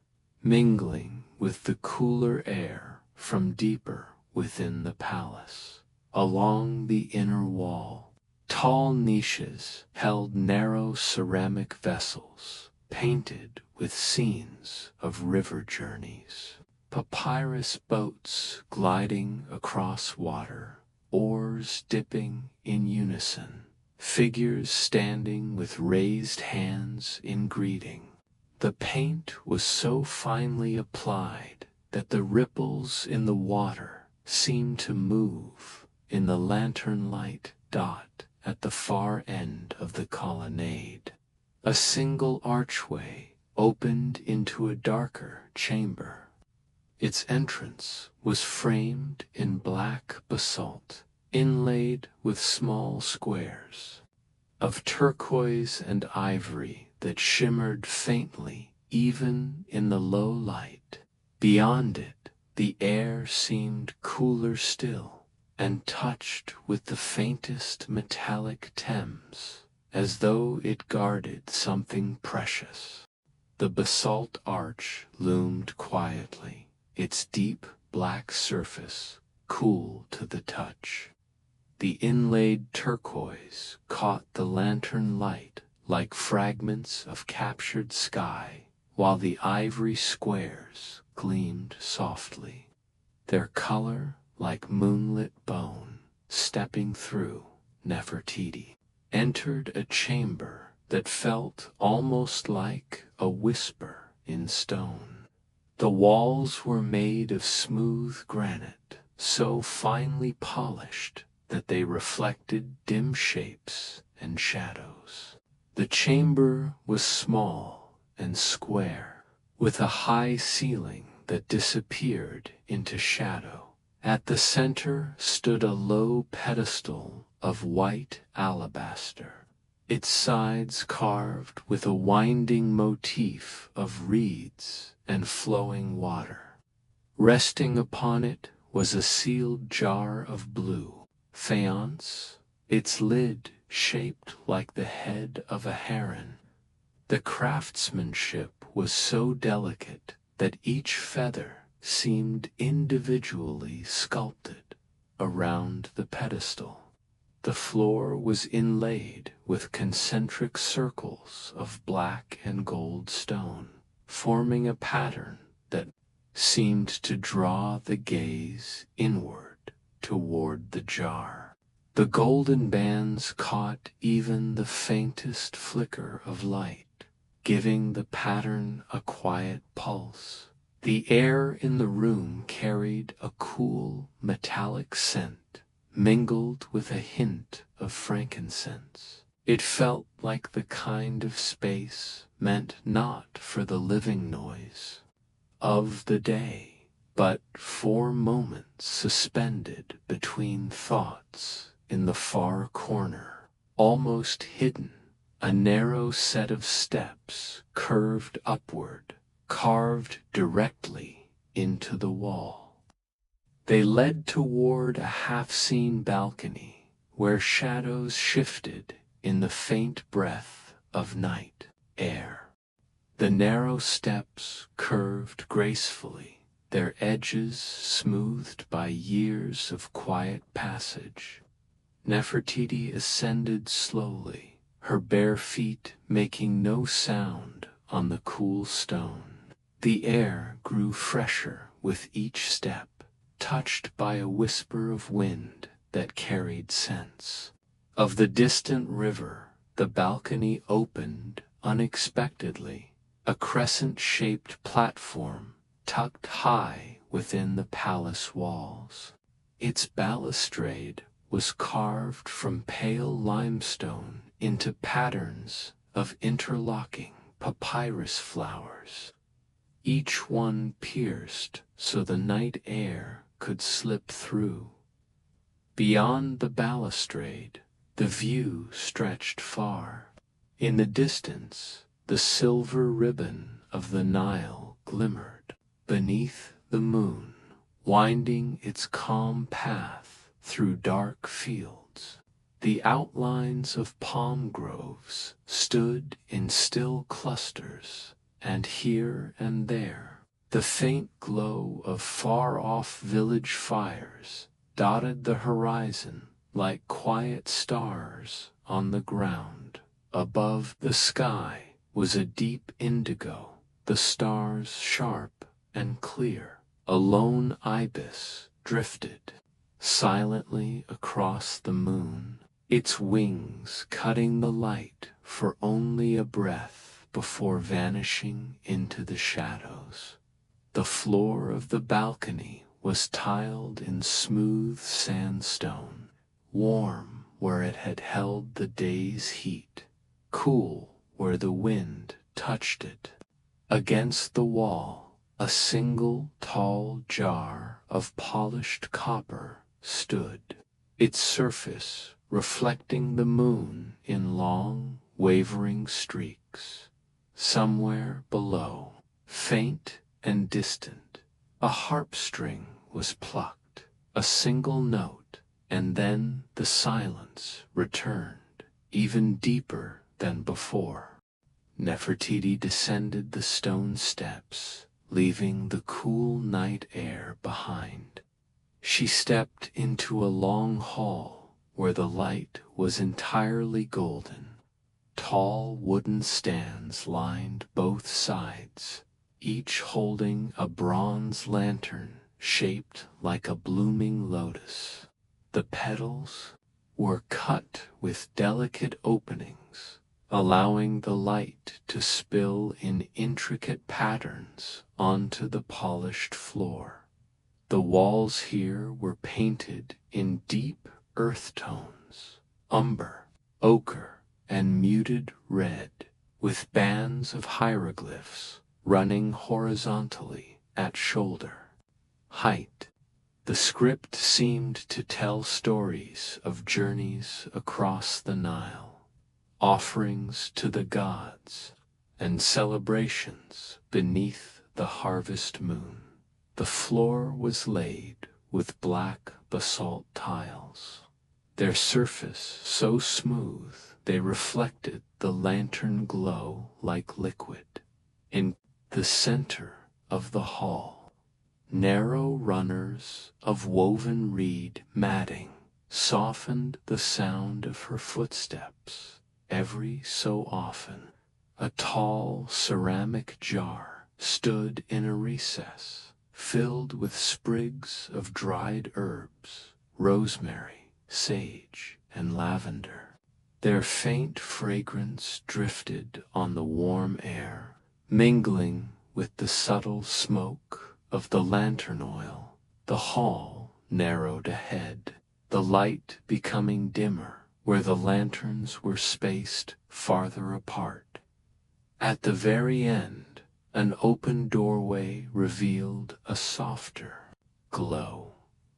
mingling with the cooler air from deeper within the palace. Along the inner wall, tall niches held narrow ceramic vessels, painted with scenes of river journeys. Papyrus boats gliding across water, oars dipping in unison, figures standing with raised hands in greeting. The paint was so finely applied that the ripples in the water seemed to move in the lantern light dot at the far end of the colonnade. A single archway opened into a darker chamber. Its entrance was framed in black basalt, inlaid with small squares of turquoise and ivory that shimmered faintly even in the low light. Beyond it, the air seemed cooler still, and touched with the faintest metallic Thames, as though it guarded something precious. The basalt arch loomed quietly, its deep black surface cool to the touch. The inlaid turquoise caught the lantern light like fragments of captured sky, while the ivory squares gleamed softly, their color like moonlit bone. Stepping through, Nefertiti entered a chamber that felt almost like a whisper in stone. The walls were made of smooth granite, so finely polished that they reflected dim shapes and shadows. The chamber was small and square, with a high ceiling that disappeared into shadow. At the center stood a low pedestal of white alabaster, its sides carved with a winding motif of reeds and flowing water. Resting upon it was a sealed jar of blue faience, its lid shaped like the head of a heron. The craftsmanship was so delicate that each feather seemed individually sculpted around the pedestal. The floor was inlaid with concentric circles of black and gold stone, forming a pattern that seemed to draw the gaze inward toward the jar. The golden bands caught even the faintest flicker of light, giving the pattern a quiet pulse. The air in the room carried a cool, metallic scent, mingled with a hint of frankincense. It felt like the kind of space meant not for the living noise of the day, but for moments suspended between thoughts. In the far corner, almost hidden, a narrow set of steps curved upward, carved directly into the wall. They led toward a half-seen balcony where shadows shifted in the faint breath of night air. The narrow steps curved gracefully, their edges smoothed by years of quiet passage. Nefertiti ascended slowly, her bare feet making no sound on the cool stone. The air grew fresher with each step, touched by a whisper of wind that carried scents of the distant river the balcony opened unexpectedly, a crescent-shaped platform tucked high within the palace walls. Its balustrade was carved from pale limestone into patterns of interlocking papyrus flowers, each one pierced so the night air could slip through. Beyond the balustrade, the view stretched far. In the distance, the silver ribbon of the Nile glimmered beneath the moon, winding its calm path through dark fields. The outlines of palm groves stood in still clusters, and here and there, the faint glow of far-off village fires dotted the horizon like quiet stars on the ground. Above the sky was a deep indigo, the stars sharp and clear. A lone ibis drifted silently across the moon, its wings cutting the light for only a breath before vanishing into the shadows. The floor of the balcony was tiled in smooth sandstone, warm where it had held the day's heat, cool where the wind touched it. Against the wall, a single tall jar of polished copper stood, its surface reflecting the moon in long, wavering streaks. Somewhere below, faint and distant, a harp string was plucked, a single note, and then the silence returned, even deeper than before. Nefertiti descended the stone steps, leaving the cool night air behind. She stepped into a long hall where the light was entirely golden. Tall wooden stands lined both sides, each holding a bronze lantern shaped like a blooming lotus. The petals were cut with delicate openings, allowing the light to spill in intricate patterns onto the polished floor. The walls here were painted in deep earth tones, umber, ochre, and muted red, with bands of hieroglyphs running horizontally at shoulder height. The script seemed to tell stories of journeys across the Nile, offerings to the gods, and celebrations beneath the harvest moon. The floor was laid with black basalt tiles, their surface so smooth they reflected the lantern glow like liquid. In the center of the hall, narrow runners of woven reed matting softened the sound of her footsteps. Every so often, a tall ceramic jar stood in a recess, filled with sprigs of dried herbs, rosemary, sage, and lavender. Their faint fragrance drifted on the warm air, mingling with the subtle smoke of the lantern oil. The hall narrowed ahead, the light becoming dimmer where the lanterns were spaced farther apart. At the very end, an open doorway revealed a softer glow,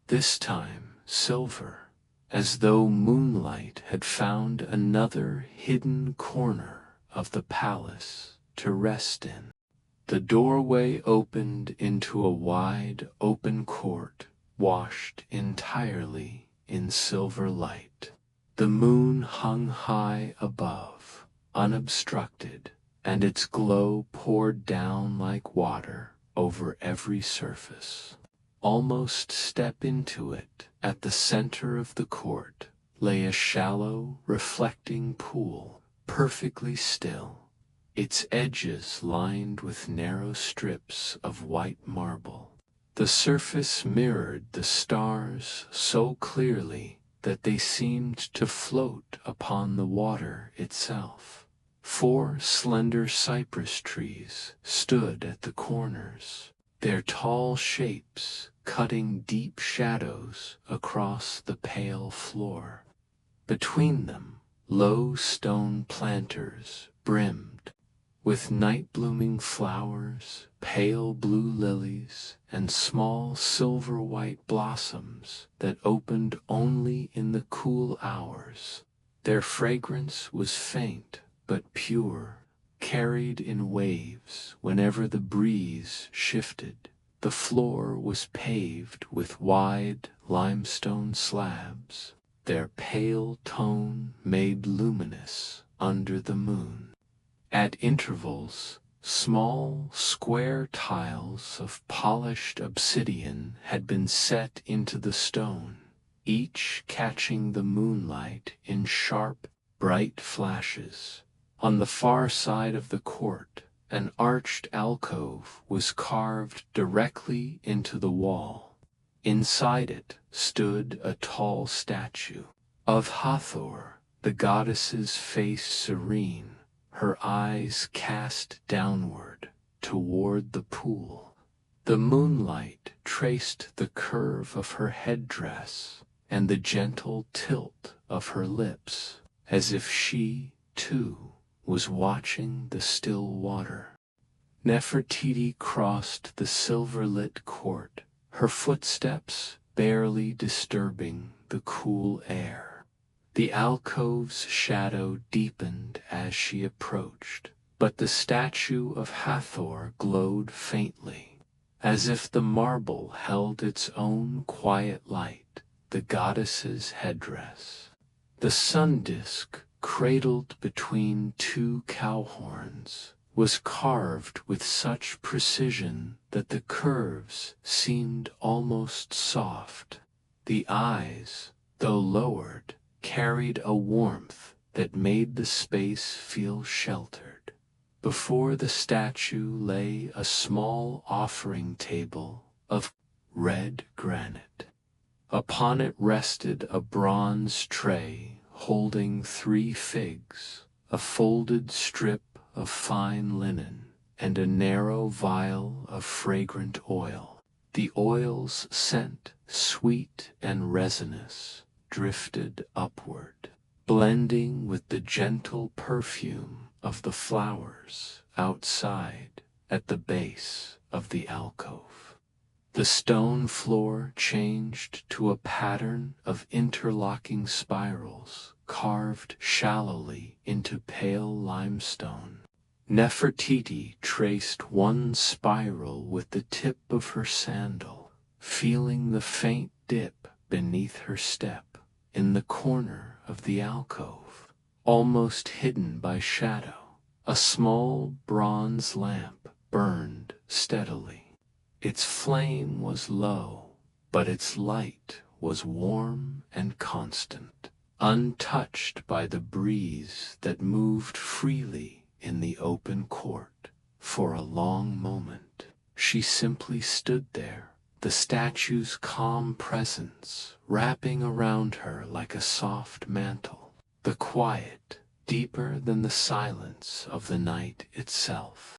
this time silver, as though moonlight had found another hidden corner of the palace to rest in. The doorway opened into a wide, open court, washed entirely in silver light. The moon hung high above, unobstructed, and its glow poured down like water over every surface. Almost step into it. At the center of the court lay a shallow, reflecting pool, perfectly still, its edges lined with narrow strips of white marble. The surface mirrored the stars so clearly that they seemed to float upon the water itself. 4 slender cypress trees stood at the corners, their tall shapes cutting deep shadows across the pale floor. Between them, low stone planters brimmed with night-blooming flowers, pale blue lilies, and small silver-white blossoms that opened only in the cool hours. Their fragrance was faint but pure, carried in waves whenever the breeze shifted. The floor was paved with wide limestone slabs, their pale tone made luminous under the moon. At intervals, small square tiles of polished obsidian had been set into the stone, each catching the moonlight in sharp, bright flashes. On the far side of the court, an arched alcove was carved directly into the wall. Inside it stood a tall statue of Hathor, the goddess's face serene, her eyes cast downward toward the pool. The moonlight traced the curve of her headdress and the gentle tilt of her lips, as if she, too, was watching the still water. Nefertiti crossed the silver-lit court, her footsteps barely disturbing the cool air. The alcove's shadow deepened as she approached, but the statue of Hathor glowed faintly, as if the marble held its own quiet light, the goddess's headdress. The sun disk, cradled between 2 cow horns, was carved with such precision that the curves seemed almost soft. The eyes, though lowered, carried a warmth that made the space feel sheltered. Before the statue lay a small offering table of red granite. Upon it rested a bronze tray holding 3 figs, a folded strip of fine linen, and a narrow vial of fragrant oil. The oil's scent, sweet and resinous, drifted upward, blending with the gentle perfume of the flowers outside at the base of the alcove. The stone floor changed to a pattern of interlocking spirals carved shallowly into pale limestone. Nefertiti traced one spiral with the tip of her sandal, feeling the faint dip beneath her step. In the corner of the alcove, almost hidden by shadow, a small bronze lamp burned steadily. Its flame was low, but its light was warm and constant, untouched by the breeze that moved freely in the open court. For a long moment, she simply stood there, the statue's calm presence wrapping around her like a soft mantle, the quiet deeper than the silence of the night itself.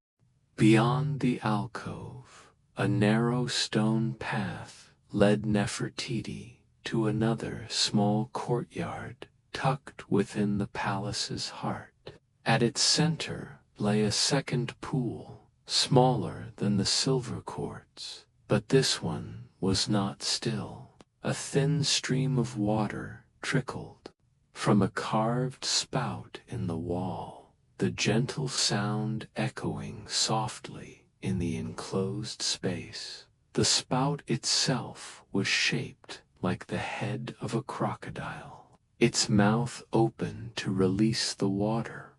Beyond the alcove, a narrow stone path led Nefertiti to another small courtyard tucked within the palace's heart. At its center lay a second pool, smaller than the silver courts, but this one was not still. A thin stream of water trickled from a carved spout in the wall, the gentle sound echoing softly in the enclosed space. The spout itself was shaped like the head of a crocodile, its mouth open to release the water.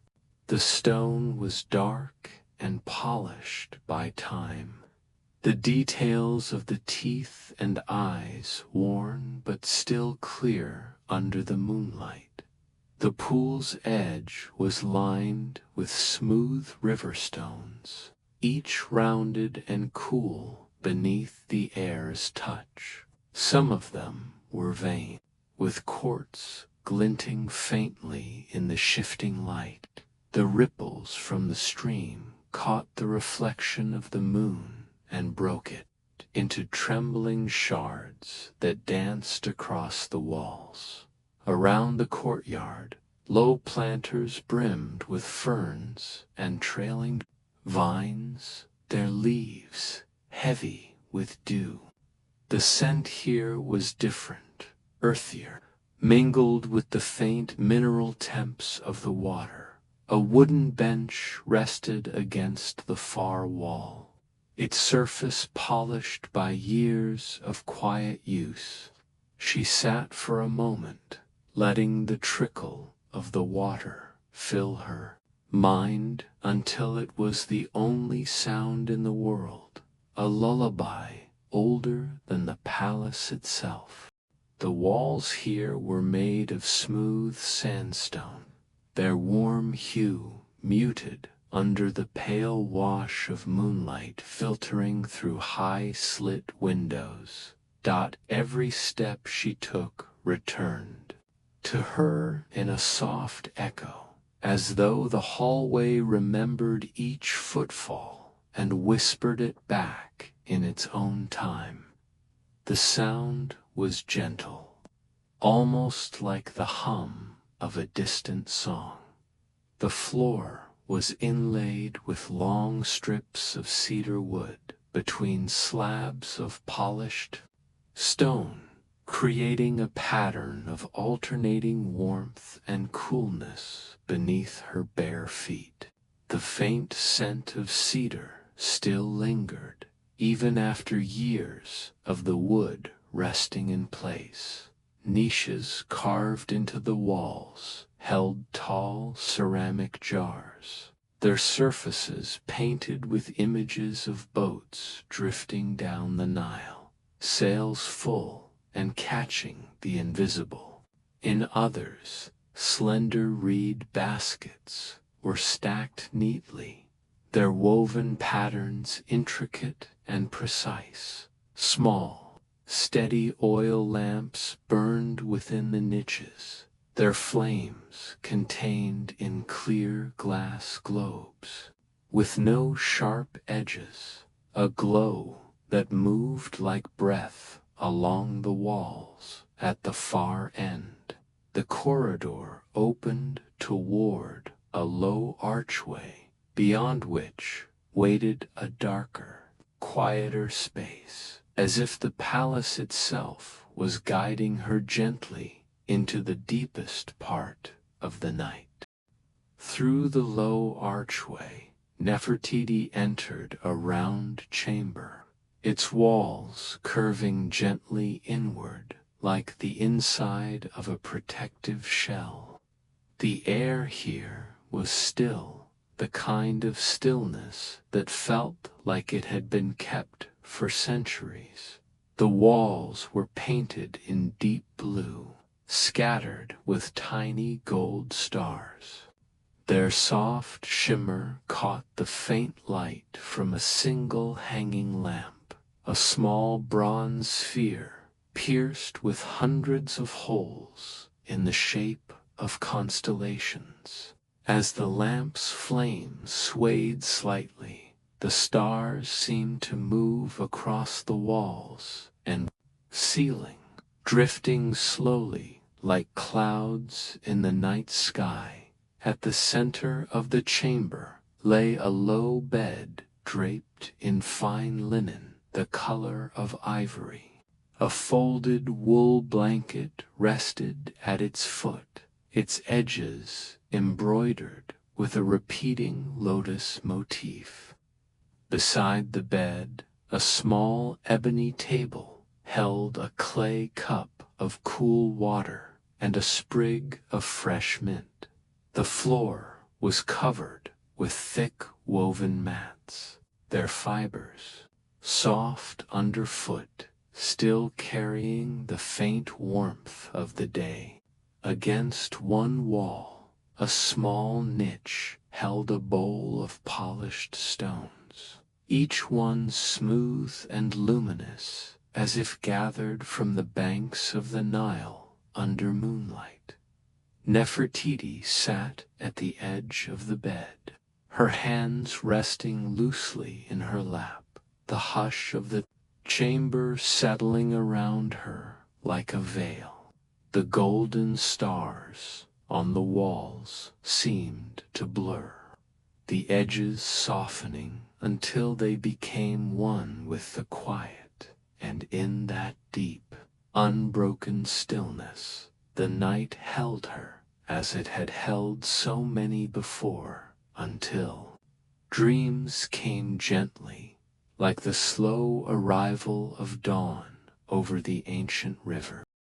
The stone was dark and polished by time, the details of the teeth and eyes worn but still clear under the moonlight. The pool's edge was lined with smooth river stones, each rounded and cool beneath the air's touch. Some of them were veined, with quartz glinting faintly in the shifting light. The ripples from the stream caught the reflection of the moon and broke it into trembling shards that danced across the walls. Around the courtyard, low planters brimmed with ferns and trailing vines, their leaves heavy with dew. The scent here was different, earthier, mingled with the faint mineral temps of the water. A wooden bench rested against the far wall, its surface polished by years of quiet use. She sat for a moment, letting the trickle of the water fill her mind until it was the only sound in the world, a lullaby older than the palace itself. The walls here were made of smooth sandstone, their warm hue muted under the pale wash of moonlight filtering through high slit windows. Every step she took returned to her in a soft echo, as though the hallway remembered each footfall and whispered it back in its own time. The sound was gentle, almost like the hum of a distant song. The floor was inlaid with long strips of cedar wood between slabs of polished stone, creating a pattern of alternating warmth and coolness beneath her bare feet. The faint scent of cedar still lingered, even after years of the wood resting in place. Niches carved into the walls held tall ceramic jars, their surfaces painted with images of boats drifting down the Nile, sails full and catching the invisible. In others, slender reed baskets were stacked neatly, their woven patterns intricate and precise. Small, steady oil lamps burned within the niches, their flames contained in clear glass globes, with no sharp edges, a glow that moved like breath along the walls. At the far end, the corridor opened toward a low archway, beyond which waited a darker, quieter space, as if the palace itself was guiding her gently into the deepest part of the night. Through the low archway, Nefertiti entered a round chamber, its walls curving gently inward like the inside of a protective shell. The air here was still, the kind of stillness that felt like it had been kept for centuries. The walls were painted in deep blue, scattered with tiny gold stars. Their soft shimmer caught the faint light from a single hanging lamp, a small bronze sphere pierced with hundreds of holes in the shape of constellations. As the lamp's flame swayed slightly, the stars seemed to move across the walls and ceiling, drifting slowly like clouds in the night sky. At the center of the chamber lay a low bed draped in fine linen, the color of ivory. A folded wool blanket rested at its foot, its edges embroidered with a repeating lotus motif. Beside the bed, a small ebony table held a clay cup of cool water and a sprig of fresh mint. The floor was covered with thick woven mats, their fibers, soft underfoot, still carrying the faint warmth of the day. Against one wall, a small niche held a bowl of polished stones, each one smooth and luminous, as if gathered from the banks of the Nile under moonlight. Nefertiti sat at the edge of the bed, her hands resting loosely in her lap, the hush of the chamber settling around her like a veil. The golden stars on the walls seemed to blur, the edges softening until they became one with the quiet, and in that deep, unbroken stillness, the night held her as it had held so many before, until dreams came gently, like the slow arrival of dawn over the ancient river.